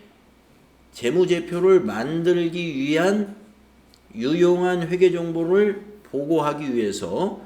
S1: 재무제표를 만들기 위한 유용한 회계 정보를 보고하기 위해서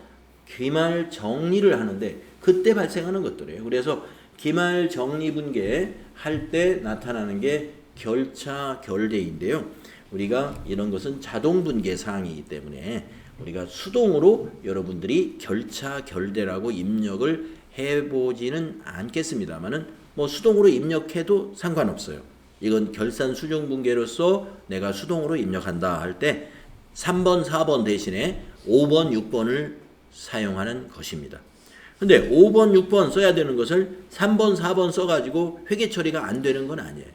S1: 기말 정리를 하는데 그때 발생하는 것들이에요. 그래서 기말 정리 분계 할 때 나타나는 게 결차 결대인데요. 우리가 이런 것은 자동 분계 사항이기 때문에 우리가 수동으로 여러분들이 결차 결대라고 입력을 해보지는 않겠습니다만은 뭐 수동으로 입력해도 상관없어요. 이건 결산 수정 분계로서 내가 수동으로 입력한다 할 때 3번, 4번 대신에 5번, 6번을 사용하는 것입니다. 근데 5번, 6번 써야 되는 것을 3번, 4번 써가지고 회계 처리가 안 되는 건 아니에요.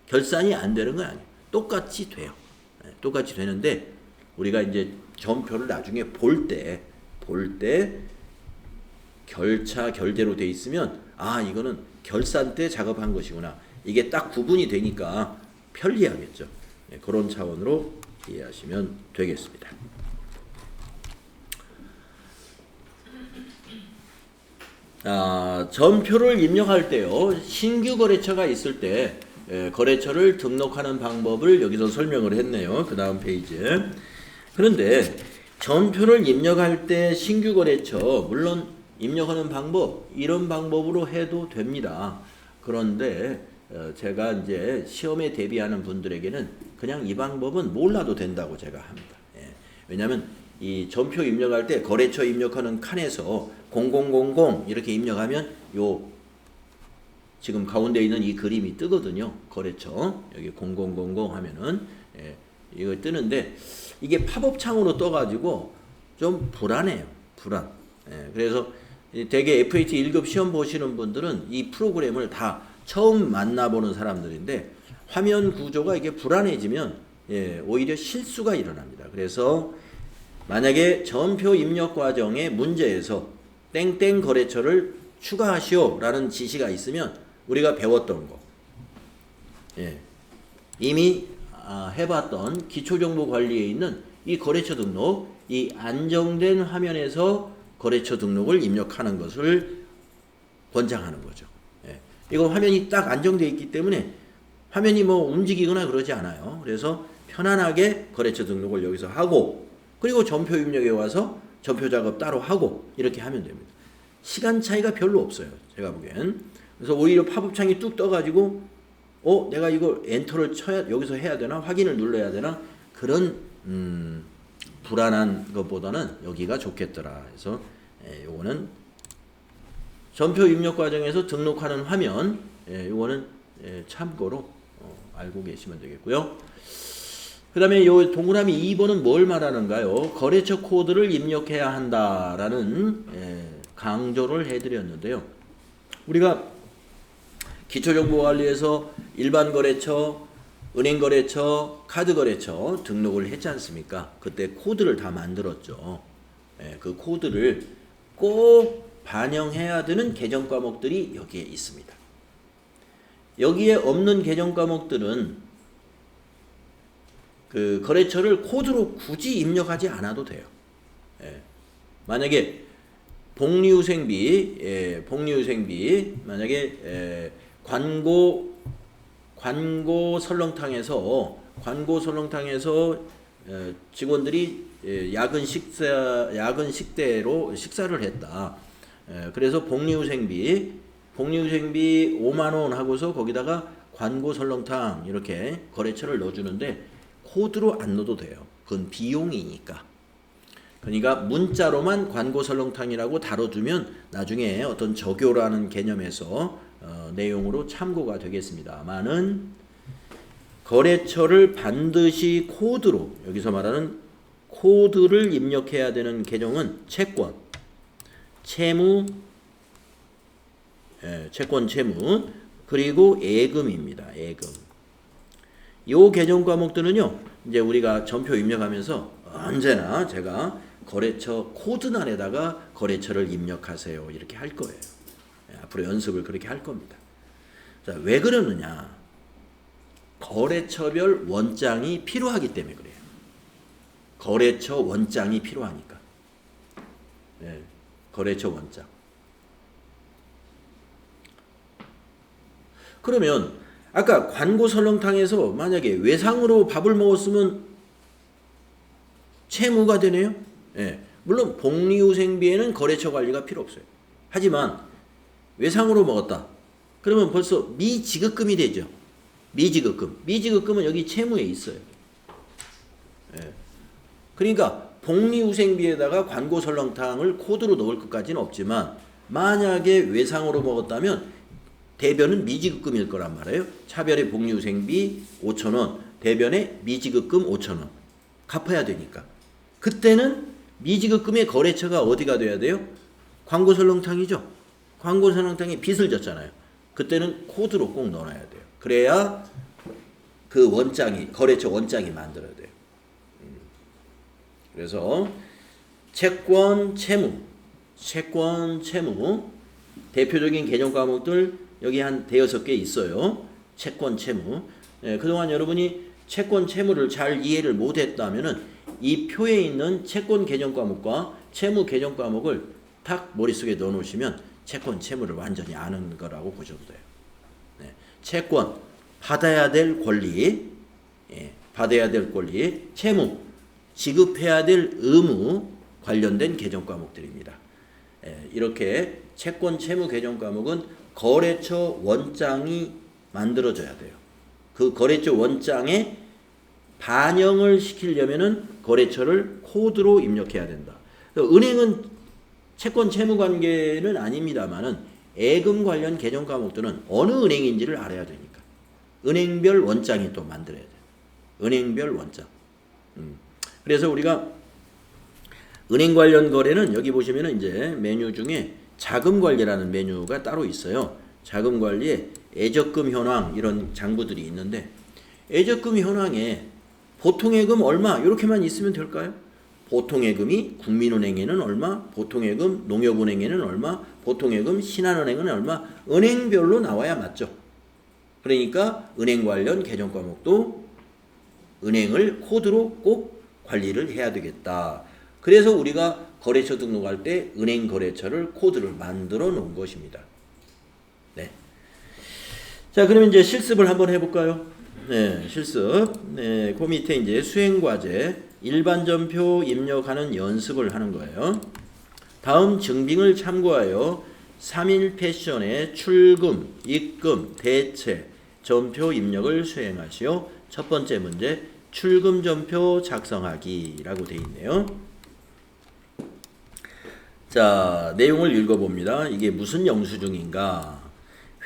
S1: 결산이 안 되는 건 아니에요. 똑같이 돼요. 똑같이 되는데 우리가 이제 전표를 나중에 볼 때 결차, 결대로 돼 있으면 이거는 결산 때 작업한 것이구나. 이게 딱 구분이 되니까 편리하겠죠. 그런 차원으로 이해하시면 되겠습니다. 전표를 입력할 때요. 신규 거래처가 있을 때 거래처를 등록하는 방법을 여기서 설명을 했네요. 그 다음 페이지. 그런데 전표를 입력할 때 신규 거래처 물론 입력하는 방법 이런 방법으로 해도 됩니다. 그런데 제가 이제 시험에 대비하는 분들에게는 그냥 이 방법은 몰라도 된다고 제가 합니다. 왜냐하면 이 전표 입력할 때 거래처 입력하는 칸에서 0000 이렇게 입력하면 요 지금 가운데 있는 이 그림이 뜨거든요. 거래처 여기 0000 하면은 이거 뜨는데 이게 팝업 창으로 떠가지고 좀 불안해요. 불안. 그래서 되게 FAT 1급 시험 보시는 분들은 이 프로그램을 다 처음 만나보는 사람들인데 화면 구조가 이게 불안해지면 오히려 실수가 일어납니다. 그래서 만약에 전표 입력 과정의 문제에서 땡땡 거래처를 추가하시오라는 지시가 있으면 우리가 배웠던 거, 이미 해봤던 기초정보관리에 있는 이 거래처 등록, 이 안정된 화면에서 거래처 등록을 입력하는 것을 권장하는 거죠. 이거 화면이 딱 안정되어 있기 때문에 화면이 뭐 움직이거나 그러지 않아요. 그래서 편안하게 거래처 등록을 여기서 하고, 그리고 전표 입력에 와서 전표 작업 따로 하고 이렇게 하면 됩니다. 시간 차이가 별로 없어요, 제가 보기엔. 그래서 오히려 팝업창이 뚝 떠가지고 내가 이거 엔터를 쳐야, 여기서 해야 되나, 확인을 눌러야 되나, 그런 불안한 것보다는 여기가 좋겠더라. 그래서 요거는 전표 입력 과정에서 등록하는 화면, 요거는 참고로 알고 계시면 되겠고요. 그 다음에 요 동그라미 2번은 뭘 말하는가요? 거래처 코드를 입력해야 한다라는 강조를 해드렸는데요. 우리가 기초정보관리에서 일반 거래처, 은행 거래처, 카드 거래처 등록을 했지 않습니까? 그때 코드를 다 만들었죠. 그 코드를 꼭 반영해야 되는 계정 과목들이 여기에 있습니다. 여기에 없는 계정 과목들은 그 거래처를 코드로 굳이 입력하지 않아도 돼요. 만약에 복리후생비, 만약에 관고 설렁탕에서 직원들이 야근 식대로 식사를 했다. 그래서 복리후생비 5만 원 하고서 거기다가 관고 설렁탕 이렇게 거래처를 넣어주는데 코드로 안 넣어도 돼요. 그건 비용이니까. 그러니까 문자로만 관고 설렁탕이라고 다뤄두면 나중에 어떤 적요라는 개념에서 내용으로 참고가 되겠습니다만은, 거래처를 반드시 코드로, 여기서 말하는 코드를 입력해야 되는 계정은 채권, 채무, 그리고 예금입니다. 예금. 요 계정 과목들은요, 이제 우리가 전표 입력하면서 언제나 제가 거래처 코드란에다가 거래처를 입력하세요 이렇게 할 거예요. 앞으로 연습을 그렇게 할 겁니다. 자, 왜 그러느냐? 거래처별 원장이 필요하기 때문에 그래요. 거래처 원장이 필요하니까. 거래처 원장. 그러면 아까 관고 설렁탕에서 만약에 외상으로 밥을 먹었으면 채무가 되네요. 물론 복리후생비에는 거래처 관리가 필요 없어요. 하지만 외상으로 먹었다. 그러면 벌써 미지급금이 되죠. 미지급금은 여기 채무에 있어요. 그러니까 복리후생비에다가 관고 설렁탕을 코드로 넣을 것까지는 없지만, 만약에 외상으로 먹었다면 대변은 미지급금일 거란 말이에요. 차별의 복리후생비 5,000원, 대변의 미지급금 5,000원 갚아야 되니까. 그때는 미지급금의 거래처가 어디가 돼야 돼요? 관고 설렁탕이죠. 관고 설렁탕이 빚을 졌잖아요. 그때는 코드로 꼭 넣어놔야 돼요. 그래야 그 원장이, 거래처 원장이 만들어야 돼요. 그래서 채권, 채무, 대표적인 개념 과목들 여기 한 대여섯 개 있어요. 채권, 채무. 그동안 여러분이 채권, 채무를 잘 이해를 못했다면은 이 표에 있는 채권 개념 과목과 채무 개념 과목을 딱 머릿속에 넣어놓으시면 채권, 채무를 완전히 아는 거라고 보셔도 돼요. 채권, 받아야 될 권리, 채무, 지급해야 될 의무 관련된 개정 과목들입니다. 이렇게 채권, 채무 개정 과목은 거래처 원장이 만들어져야 돼요. 그 거래처 원장에 반영을 시키려면은 거래처를 코드로 입력해야 된다. 은행은 채권 채무 관계는 아닙니다만은 예금 관련 개정 과목들은 어느 은행인지를 알아야 되니까 은행별 원장이 또 만들어야 돼요. 은행별 원장. 그래서 우리가 은행 관련 거래는 여기 보시면은 이제 메뉴 중에 자금 관리라는 메뉴가 따로 있어요. 자금 관리에 예적금 현황 이런 장부들이 있는데, 예적금 현황에 보통예금 얼마 이렇게만 있으면 될까요? 보통예금이 국민은행에는 얼마, 보통예금 농협은행에는 얼마, 보통예금 신한은행은 얼마, 은행별로 나와야 맞죠. 그러니까 은행 관련 개정 과목도 은행을 코드로 꼭 관리를 해야 되겠다. 그래서 우리가 거래처 등록할 때 은행 거래처를 코드를 만들어 놓은 것입니다. 네. 자, 그러면 이제 실습을 한번 해볼까요? 네, 실습. 네, 그 밑에 이제 수행과제 일반전표 입력하는 연습을 하는 거예요. 다음 증빙을 참고하여 3일 패션의 출금, 입금, 대체, 전표 입력을 수행하시오. 첫 번째 문제, 출금 전표 작성하기라고 되어 있네요. 자, 내용을 읽어봅니다. 이게 무슨 영수증인가?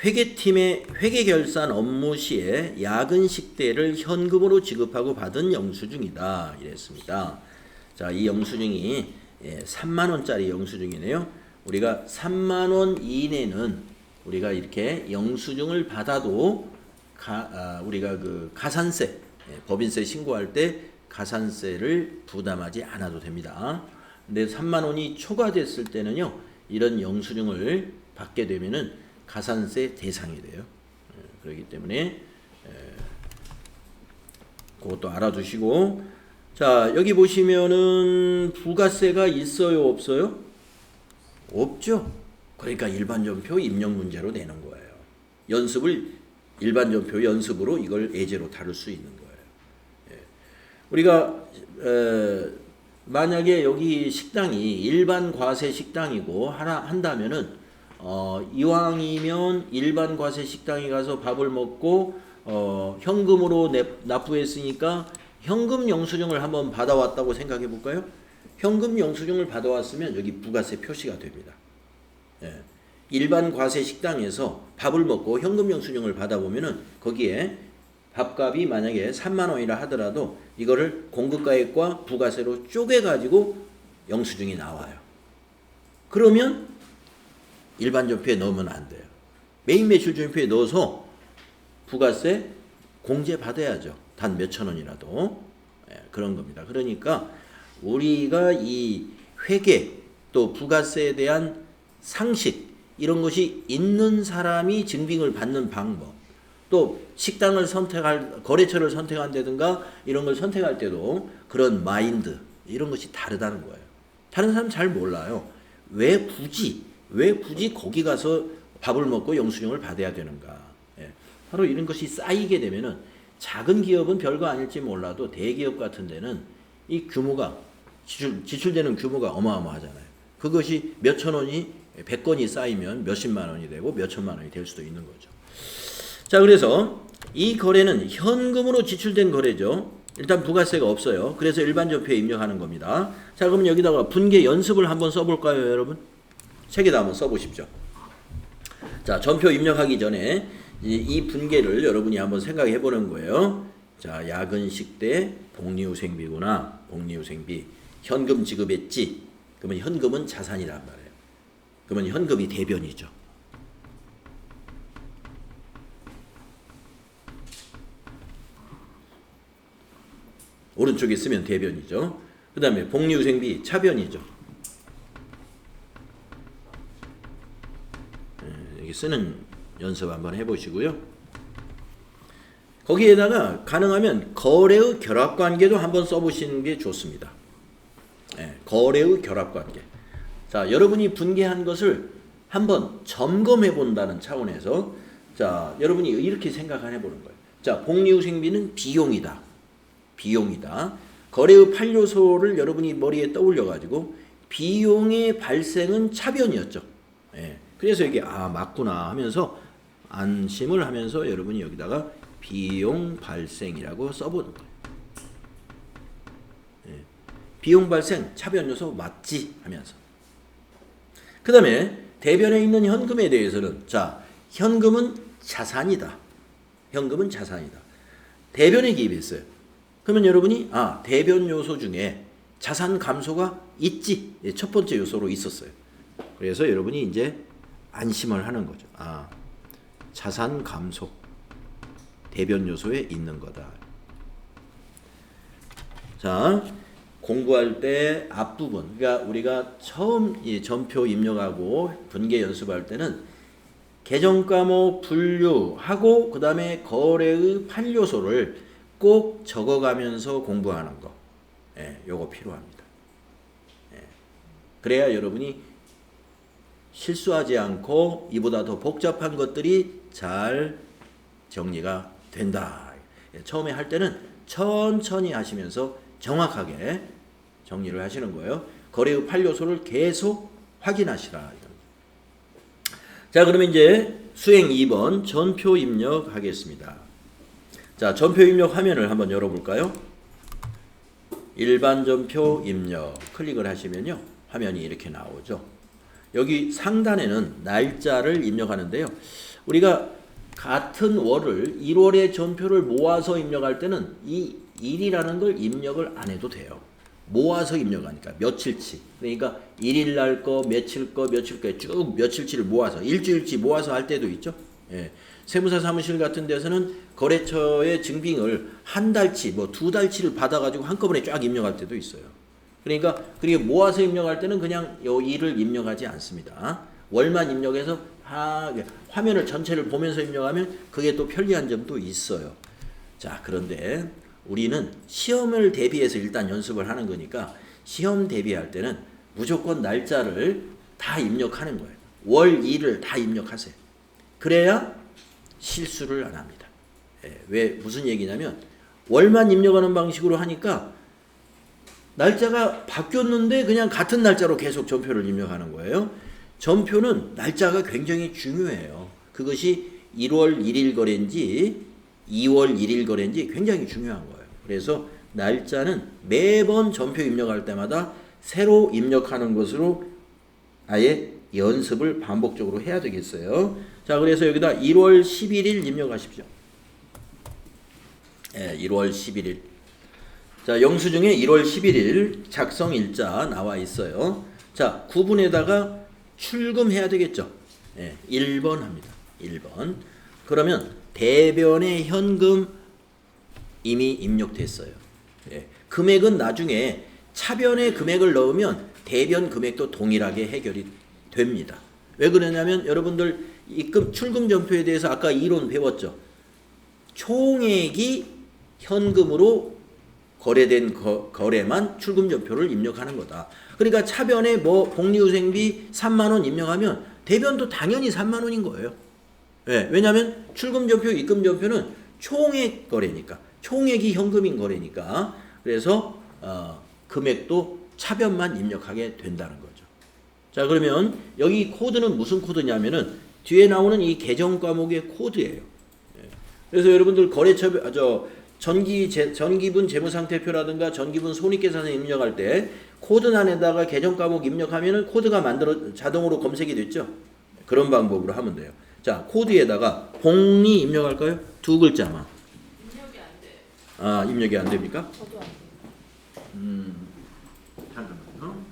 S1: 회계팀의 회계결산 업무 시에 야근 식대를 현금으로 지급하고 받은 영수증이다. 이랬습니다. 자, 이 영수증이 3만원짜리 영수증이네요. 우리가 3만원 이내는 우리가 이렇게 영수증을 받아도 우리가 그 가산세, 법인세 신고할 때 가산세를 부담하지 않아도 됩니다. 근데 3만원이 초과됐을 때는요, 이런 영수증을 받게 되면은 가산세 대상이 돼요. 그렇기 때문에 그것도 알아두시고, 자, 여기 보시면은 부가세가 있어요, 없어요? 없죠. 그러니까 일반전표 입력 문제로 내는 거예요. 연습을 일반전표 연습으로 이걸 예제로 다룰 수 있는 거예요. 우리가 만약에 여기 식당이 일반 과세 식당이고 한다면은 이왕이면 일반 과세 식당에 가서 밥을 먹고 현금으로 납부했으니까 현금 영수증을 한번 받아왔다고 생각해 볼까요? 현금 영수증을 받아왔으면 여기 부가세 표시가 됩니다. 일반 과세 식당에서 밥을 먹고 현금 영수증을 받아보면은 거기에 밥값이 만약에 3만 원이라 하더라도 이거를 공급가액과 부가세로 쪼개가지고 영수증이 나와요. 그러면 일반 전표에 넣으면 안 돼요. 메인 매출 전표에 넣어서 부가세 공제 받아야죠. 단 몇천 원이라도. 그런 겁니다. 그러니까 우리가 이 회계 또 부가세에 대한 상식 이런 것이 있는 사람이 증빙을 받는 방법, 또 식당을 거래처를 선택한다든가 이런 걸 선택할 때도 그런 마인드 이런 것이 다르다는 거예요. 다른 사람 잘 몰라요. 왜 굳이 거기 가서 밥을 먹고 영수증을 받아야 되는가. 바로 이런 것이 쌓이게 되면은 작은 기업은 별거 아닐지 몰라도 대기업 같은 데는 이 규모가 지출되는 규모가 어마어마하잖아요. 그것이 몇천 원이 100건이 쌓이면 몇십만 원이 되고 몇천만 원이 될 수도 있는 거죠. 자, 그래서 이 거래는 현금으로 지출된 거래죠. 일단 부가세가 없어요. 그래서 일반 전표에 입력하는 겁니다. 자, 그럼 여기다가 분계 연습을 한번 써볼까요, 여러분? 책에다 한번 써보십시오. 자, 전표 입력하기 전에 이 분계를 여러분이 한번 생각해 보는 거예요. 자, 야근식 때 복리후생비구나. 복리후생비. 현금 지급했지. 그러면 현금은 자산이란 말이에요. 그러면 현금이 대변이죠. 오른쪽에 쓰면 대변이죠. 그 다음에 복리후생비 차변이죠. 여기 쓰는 연습 한번 해보시고요. 거기에다가 가능하면 거래의 결합관계도 한번 써보시는 게 좋습니다. 거래의 결합관계. 자, 여러분이 분계한 것을 한번 점검해 본다는 차원에서 자, 여러분이 이렇게 생각해 보는 거예요. 자, 복리후생비는 비용이다. 비용이다. 거래의 8요소를 여러분이 머리에 떠올려 가지고 비용의 발생은 차변이었죠. 그래서 이게 맞구나 하면서 안심을 하면서 여러분이 여기다가 비용 발생이라고 써보는 거예요. 비용 발생 차변 요소 맞지 하면서. 그 다음에 대변에 있는 현금에 대해서는 자, 현금은 자산이다. 현금은 자산이다. 대변에 기입했어요. 그러면 여러분이 대변 요소 중에 자산 감소가 있지. 첫 번째 요소로 있었어요. 그래서 여러분이 이제 안심을 하는 거죠. 자산 감소 대변 요소에 있는 거다. 자, 공부할 때 앞부분, 그러니까 우리가 처음 이 전표 입력하고 분계 연습할 때는 개정 과목 분류하고 그 다음에 거래의 8요소를 꼭 적어가면서 공부하는 거. 예, 요거 필요합니다. 예. 그래야 여러분이 실수하지 않고 이보다 더 복잡한 것들이 잘 정리가 된다. 예, 처음에 할 때는 천천히 하시면서 정확하게 정리를 하시는 거예요. 거래의 8요소를 계속 확인하시라. 자, 그러면 이제 수행 2번 전표 입력하겠습니다. 자, 전표 입력 화면을 한번 열어볼까요? 일반 전표 입력 클릭을 하시면요, 화면이 이렇게 나오죠. 여기 상단에는 날짜를 입력하는데요. 우리가 같은 월을 1월의 전표를 모아서 입력할 때는 이 일이라는 걸 입력을 안 해도 돼요. 모아서 입력하니까 며칠치. 그러니까 1일 날 거, 며칠 거, 며칠 거에 쭉 며칠치를 모아서 일주일치 모아서 할 때도 있죠. 예. 세무사 사무실 같은 데서는 거래처의 증빙을 한 달치, 뭐 두 달치를 받아가지고 한꺼번에 쫙 입력할 때도 있어요. 그러니까 그게 모아서 입력할 때는 그냥 요 일을 입력하지 않습니다. 월만 입력해서 화면을 전체를 보면서 입력하면 그게 또 편리한 점도 있어요. 자, 그런데 우리는 시험을 대비해서 일단 연습을 하는 거니까 시험 대비할 때는 무조건 날짜를 다 입력하는 거예요. 월, 일을 다 입력하세요. 그래야 실수를 안 합니다. 예, 왜 무슨 얘기냐면 월만 입력하는 방식으로 하니까 날짜가 바뀌었는데 그냥 같은 날짜로 계속 전표를 입력하는 거예요. 전표는 날짜가 굉장히 중요해요. 그것이 1월 1일 거래인지 2월 1일 거래인지 굉장히 중요한 거예요. 그래서 날짜는 매번 전표 입력할 때마다 새로 입력하는 것으로 아예 연습을 반복적으로 해야 되겠어요. 자, 그래서 여기다 1월 11일 입력하십시오. 예, 1월 11일. 자, 영수증에 1월 11일 작성일자 나와 있어요. 자, 구분에다가 출금해야 되겠죠. 예, 1번 합니다. 1번. 그러면 대변의 현금 이미 입력됐어요. 예, 금액은 나중에 차변의 금액을 넣으면 대변 금액도 동일하게 해결이 됩니다. 왜 그러냐면 여러분들 입금 출금 전표에 대해서 아까 이론 배웠죠. 총액이 현금으로 거래된 거래만 출금 전표를 입력하는 거다. 그러니까 차변에 뭐 복리후생비 3만 원 입력하면 대변도 당연히 3만 원인 거예요. 네, 왜냐하면 출금 전표, 입금 전표는 총액 거래니까, 총액이 현금인 거래니까. 그래서 금액도 차변만 입력하게 된다는 거죠. 자, 그러면 여기 코드는 무슨 코드냐면은 뒤에 나오는 이 계정 과목의 코드예요. 네. 그래서 여러분들 거래처 전기분 재무상태표라든가 전기분 손익계산서 입력할 때 코드란에다가 계정 과목 입력하면은 코드가 자동으로 검색이 됐죠. 그런 방법으로 하면 돼요. 자, 코드에다가 복리 입력할까요? 두 글자만.
S2: 입력이 안 돼.
S1: 아, 입력이 안 됩니까?
S2: 저도 안 돼.
S1: 잠깐만요.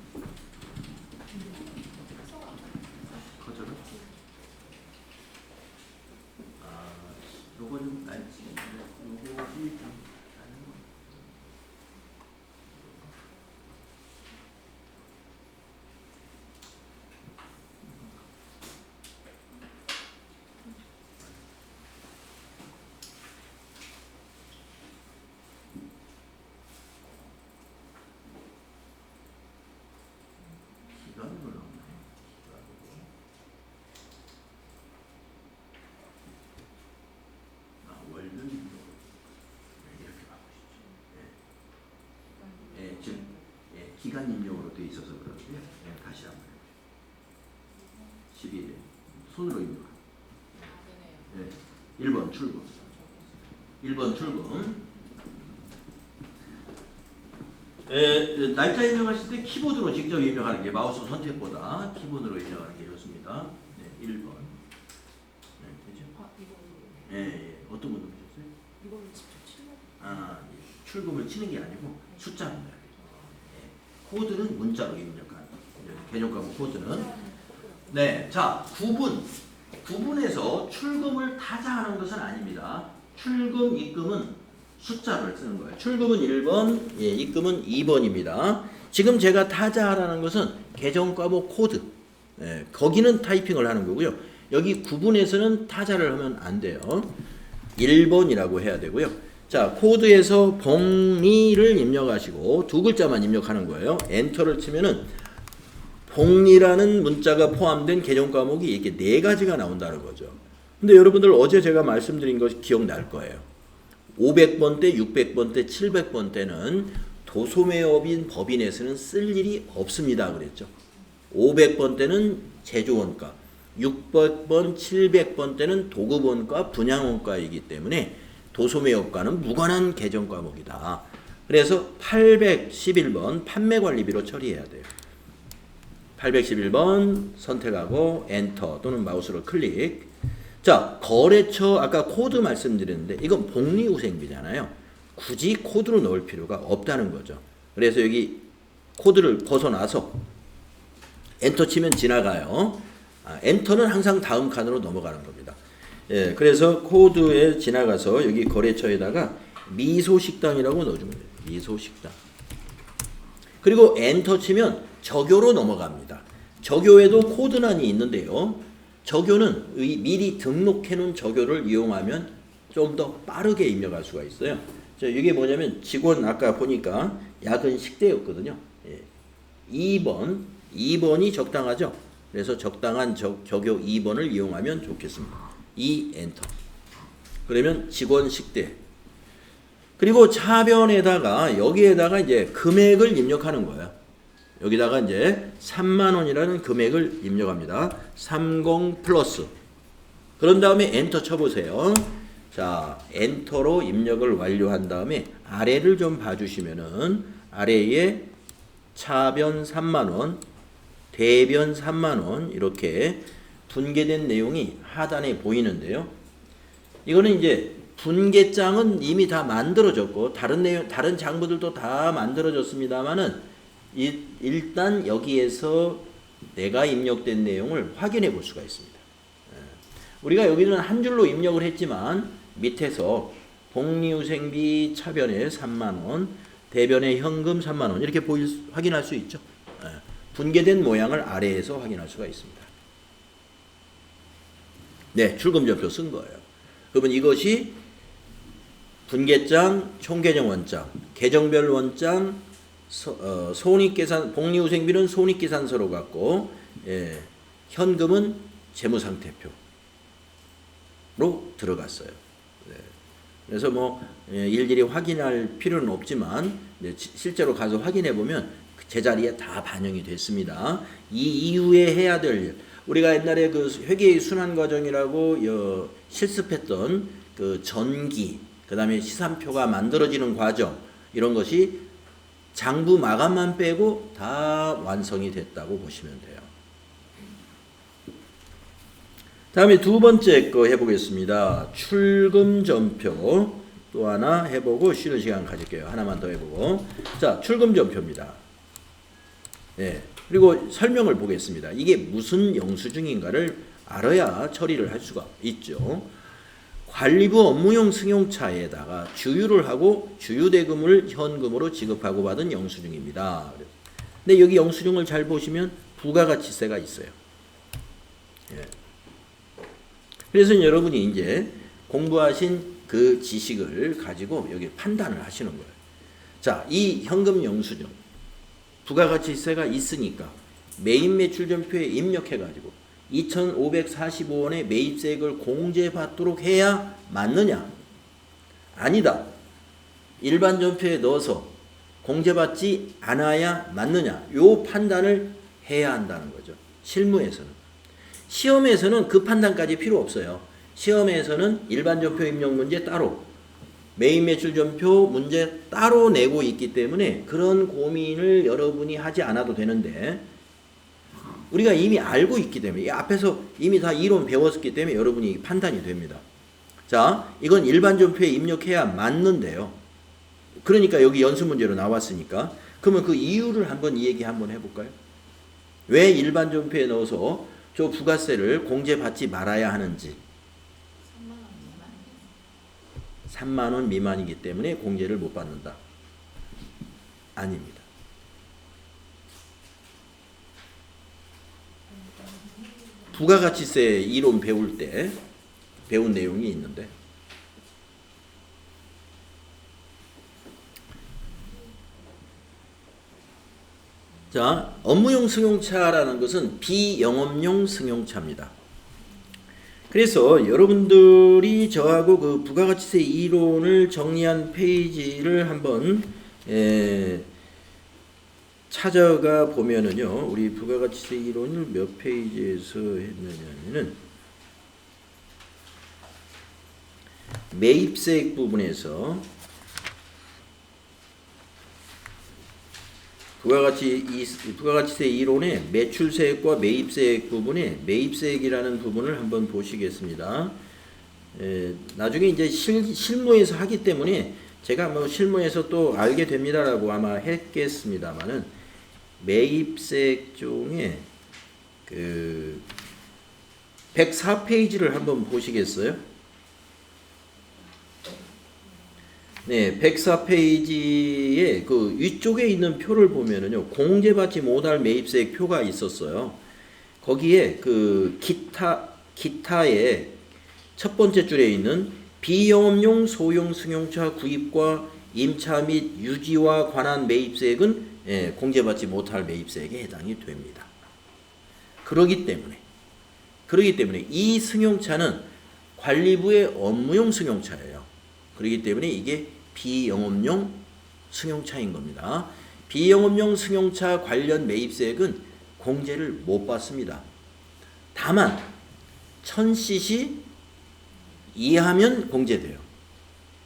S1: 거절은? 아, 요거 좀 날지. 요것이 좀 다른 거. 기간으로 나오네. 월별 이렇게 바꾸시죠. 예. 예, 지금 기간 입력으로 되어 있어서 그러고요. 예, 다시 한번 해보죠. 11일 손으로 입력. 예, 1번 출금. 1번 출금. 날짜 입력하실 때 키보드로 직접 입력하는 게 마우스 선택보다 키보드로 입력하는 게 좋습니다. 네, 1번. 네, 되죠?
S2: 이거
S1: 예, 어떤 거 누르셨어요?
S2: 이거는 직접 치는
S1: 출금을 치는 게 아니고 숫자입니다. 코드는 문자로 입력하는 개정 과목 코드는. 네, 자, 구분에서 출금을 타자하는 것은 아닙니다. 출금, 입금은 숫자를 쓰는 거예요. 출금은 1번, 예, 입금은 2번입니다. 지금 제가 타자라는 것은 계정 과목 코드, 예, 거기는 타이핑을 하는 거고요. 여기 구분에서는 타자를 하면 안 돼요. 1번이라고 해야 되고요. 자, 코드에서 복리를 입력하시고 두 글자만 입력하는 거예요. 엔터를 치면은 복리라는 문자가 포함된 계정 과목이 이렇게 네 가지가 나온다는 거죠. 근데 여러분들 어제 제가 말씀드린 것 기억날 거예요. 500번 때, 600번 때, 700번 때는 도소매업인 법인에서는 쓸 일이 없습니다. 그랬죠. 500번 때는 제조원가, 600번, 700번 때는 도급원가, 분양원가이기 때문에 도소매업과는 무관한 계정 과목이다. 그래서 811번 판매관리비로 처리해야 돼요. 811번 선택하고 엔터 또는 마우스로 클릭. 자, 거래처 아까 코드 말씀드렸는데 이건 복리후생비잖아요. 굳이 코드로 넣을 필요가 없다는 거죠. 그래서 여기 코드를 벗어나서 엔터 치면 지나가요. 엔터는 항상 다음 칸으로 넘어가는 겁니다. 예, 그래서 코드에 지나가서 여기 거래처에다가 미소식당이라고 넣어주면 돼요. 미소식당. 그리고 엔터 치면 적요로 넘어갑니다. 적요에도 코드란이 있는데요. 적요는 미리 등록해 놓은 적요를 이용하면 좀 더 빠르게 입력할 수가 있어요. 자, 이게 뭐냐면 직원 아까 보니까 야근 식대였거든요. 예. 2번이 적당하죠. 그래서 적당한 적요 2번을 이용하면 좋겠습니다. 엔터. 그러면 직원 식대. 그리고 차변에다가 여기에다가 이제 금액을 입력하는 거예요. 여기다가 이제 3만 원이라는 금액을 입력합니다. 30 플러스. 그런 다음에 엔터 쳐보세요. 자, 엔터로 입력을 완료한 다음에 아래를 좀 봐주시면은 아래에 차변 3만 원, 대변 3만 원 이렇게 분계된 내용이 하단에 보이는데요. 이거는 이제 분계장은 이미 다 만들어졌고 다른 장부들도 다 만들어졌습니다만은 일단 여기에서 내가 입력된 내용을 확인해 볼 수가 있습니다. 우리가 여기는 한 줄로 입력을 했지만 밑에서 복리후생비 차변에 3만 원, 대변에 현금 3만 원 이렇게 확인할 수 있죠. 분계된 모양을 아래에서 확인할 수가 있습니다. 네, 출금전표 쓴 거예요. 그러면 이것이 분계장, 총계정 원장, 계정별 원장, 손익계산, 복리후생비는 손익계산서로 갖고, 예, 현금은 재무상태표로 들어갔어요. 네. 그래서 뭐 일일이 확인할 필요는 없지만 실제로 가서 확인해 보면 제자리에 다 반영이 됐습니다. 이 이후에 해야 될 일, 우리가 옛날에 그 회계의 순환 과정이라고 실습했던 그 전기, 그 다음에 시산표가 만들어지는 과정 이런 것이 장부 마감만 빼고 다 완성이 됐다고 보시면 돼요. 다음에 두 번째 거 해보겠습니다. 출금전표 또 하나 해보고 쉬는 시간 가질게요. 하나만 더 해보고. 자, 출금전표입니다. 네. 그리고 설명을 보겠습니다. 이게 무슨 영수증인가를 알아야 처리를 할 수가 있죠. 관리부 업무용 승용차에다가 주유를 하고 주유대금을 현금으로 지급하고 받은 영수증입니다. 근데 여기 영수증을 잘 보시면 부가가치세가 있어요. 예. 그래서 여러분이 이제 공부하신 그 지식을 가지고 여기 판단을 하시는 거예요. 자, 이 현금 영수증 부가가치세가 있으니까 매입 매출전표에 입력해가지고 2,545원의 매입세액을 공제받도록 해야 맞느냐? 아니다. 일반 전표에 넣어서 공제받지 않아야 맞느냐? 요 판단을 해야 한다는 거죠. 실무에서는. 시험에서는 그 판단까지 필요 없어요. 시험에서는 일반 전표 입력 문제 따로, 매입 매출 전표 문제 따로 내고 있기 때문에 그런 고민을 여러분이 하지 않아도 되는데 우리가 이미 알고 있기 때문에 이 앞에서 이미 다 이론 배웠기 때문에 여러분이 판단이 됩니다. 자, 이건 일반 전표에 입력해야 맞는데요. 그러니까 여기 연수 문제로 나왔으니까 그러면 그 이유를 한번 얘기 한번 해볼까요? 왜 일반 전표에 넣어서 저 부가세를 공제받지 말아야 하는지. 3만 원 미만이기 때문에 공제를 못 받는다. 아닙니다. 부가가치세 이론 배울 때 배운 내용이 있는데, 자, 업무용 승용차라는 것은 비영업용 승용차입니다. 그래서 여러분들이 저하고 그 부가가치세 이론을 정리한 페이지를 한번 찾아가 보면은요, 우리 부가가치세 이론을 몇 페이지에서 했느냐면은 매입세액 부분에서 부가가치세 이론의 매출세액과 매입세액 부분에 매입세액이라는 부분을 한번 보시겠습니다. 나중에 이제 실무에서 하기 때문에 제가 뭐 실무에서 또 알게 됩니다라고 아마 했겠습니다만은, 매입세액 중에 그 104페이지를 한번 보시겠어요? 네, 104페이지에 그 위쪽에 있는 표를 보면은요, 공제받지 못할 매입세액 표가 있었어요. 거기에 그 기타의 첫 번째 줄에 있는 비영업용 소형 승용차 구입과 임차 및 유지와 관한 매입세액은 공제받지 못할 매입세액에 해당이 됩니다. 그러기 때문에 이 승용차는 관리부의 업무용 승용차예요. 그렇기 때문에 이게 비영업용 승용차인 겁니다. 비영업용 승용차 관련 매입세액은 공제를 못 받습니다. 다만 1000cc 이하면 공제돼요.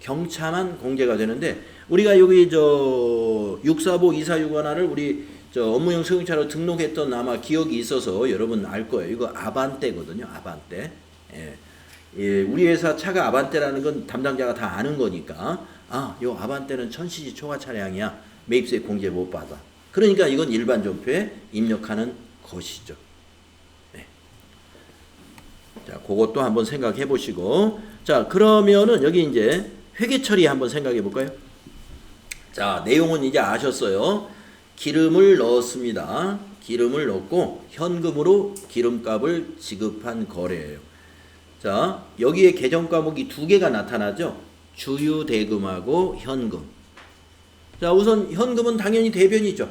S1: 경차만 공제가 되는데, 우리가 여기 저 645, 2461을 우리 저 업무용 승용차로 등록했던 아마 기억이 있어서 여러분 알 거예요. 이거 아반떼거든요. 아반떼. 우리 회사 차가 아반떼라는 건 담당자가 다 아는 거니까, 요 아반떼는 1000cc 초과 차량이야. 매입세 공제 못 받아. 그러니까 이건 일반 전표에 입력하는 것이죠. 네. 자, 그것도 한번 생각해 보시고, 자, 그러면은 여기 이제 회계 처리 한번 생각해 볼까요? 자, 내용은 이제 아셨어요. 기름을 넣었습니다. 기름을 넣고 현금으로 기름값을 지급한 거래예요. 자, 여기에 계정 과목이 두 개가 나타나죠. 주유대금하고 현금. 자, 우선 현금은 당연히 대변이죠.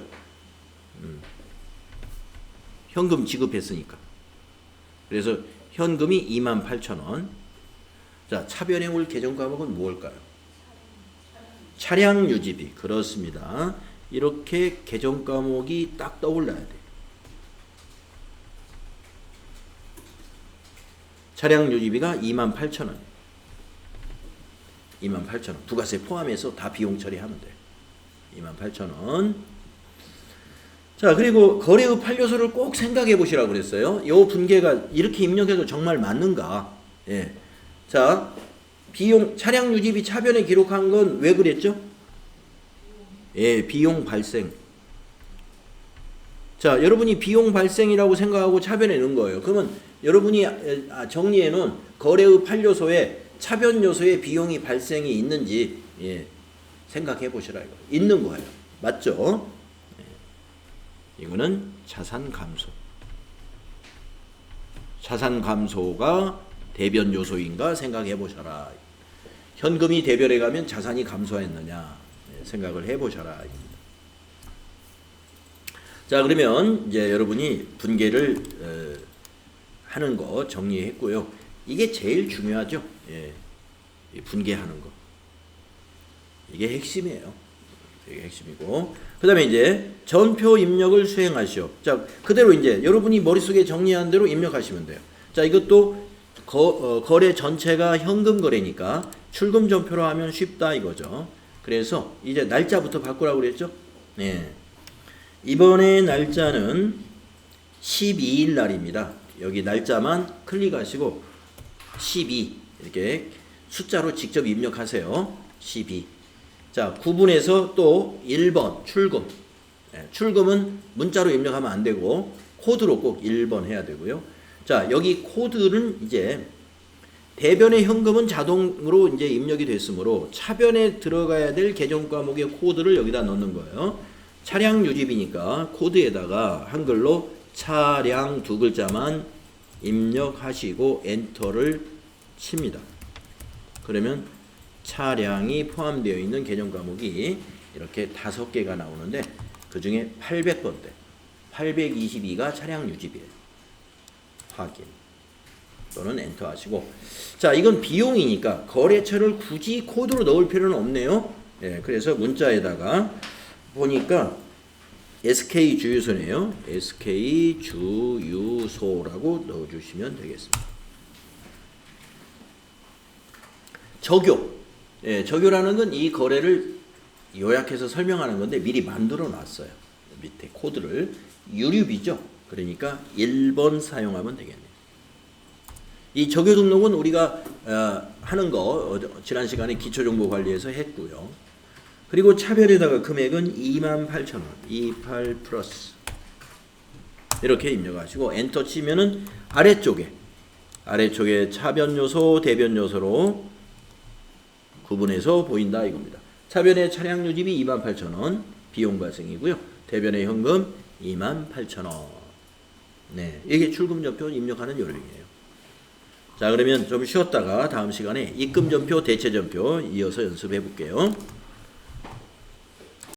S1: 현금 지급했으니까. 그래서 현금이 28,000원. 자, 차변에 올 계정 과목은 뭘까요? 차량 유지비. 그렇습니다. 이렇게 계정 과목이 딱 떠올라야 돼. 차량 유지비가 28,000원. 28,000원. 부가세 포함해서 다 비용 처리하면 돼. 28,000원. 자, 그리고 거래의 판료소를 꼭 생각해 보시라고 그랬어요. 요 분계가 이렇게 입력해도 정말 맞는가? 예. 자, 비용, 차량 유지비 차변에 기록한 건 왜 그랬죠? 예, 비용 발생. 자, 여러분이 비용 발생이라고 생각하고 차변에 넣은 거예요. 그러면 여러분이 정리해 놓은 거래의 판료소에 차변 요소에 비용이 발생이 있는지 생각해 보시라 이거. 있는 거예요. 맞죠? 이거는 자산 감소. 자산 감소가 대변 요소인가 생각해 보셔라. 현금이 대변에 가면 자산이 감소했느냐 생각을 해 보셔라. 자, 그러면 이제 여러분이 분계를 하는 거 정리했고요. 이게 제일 중요하죠. 분계하는 거. 이게 핵심이에요. 이게 핵심이고. 그 다음에 이제 전표 입력을 수행하시오. 자, 그대로 이제 여러분이 머릿속에 정리한 대로 입력하시면 돼요. 자, 이것도 거래 전체가 현금 거래니까 출금 전표로 하면 쉽다 이거죠. 그래서 이제 날짜부터 바꾸라고 그랬죠. 네. 이번에 날짜는 12일 날입니다. 여기 날짜만 클릭하시고 12 이렇게 숫자로 직접 입력하세요. 12. 자, 구분해서 또 1번 출금. 출금은 문자로 입력하면 안 되고 코드로 꼭 1번 해야 되고요. 자, 여기 코드는 이제 대변의 현금은 자동으로 이제 입력이 됐으므로 차변에 들어가야 될 계정 과목의 코드를 여기다 넣는 거예요. 차량 유지비니까 코드에다가 한글로 차량 두 글자만 입력하시고 엔터를 칩니다. 그러면 차량이 포함되어 있는 계정 과목이 이렇게 5개가 나오는데 그 중에 800번대 822가 차량 유지비예요. 확인 또는 엔터 하시고, 자 이건 비용이니까 거래처를 굳이 코드로 넣을 필요는 없네요. 예, 그래서 문자에다가 보니까 SK 주유소네요. SK 주유소라고 넣어주시면 되겠습니다. 적요. 예, 적요라는 건 이 거래를 요약해서 설명하는 건데 미리 만들어 놨어요. 밑에 코드를. 유류비죠. 그러니까 1번 사용하면 되겠네요. 이 적요 등록은 우리가 하는 거 지난 시간에 기초정보관리에서 했고요. 그리고 차별에다가 금액은 28,000원, 28 플러스 이렇게 입력하시고 엔터 치면은 아래쪽에 차변 요소, 대변 요소로 구분해서 보인다 이겁니다. 차변의 차량 유지비 28,000원 비용 발생이고요. 대변의 현금 28,000원. 네, 이게 출금전표 입력하는 요령이에요. 자, 그러면 좀 쉬었다가 다음 시간에 입금전표, 대체전표 이어서 연습해 볼게요.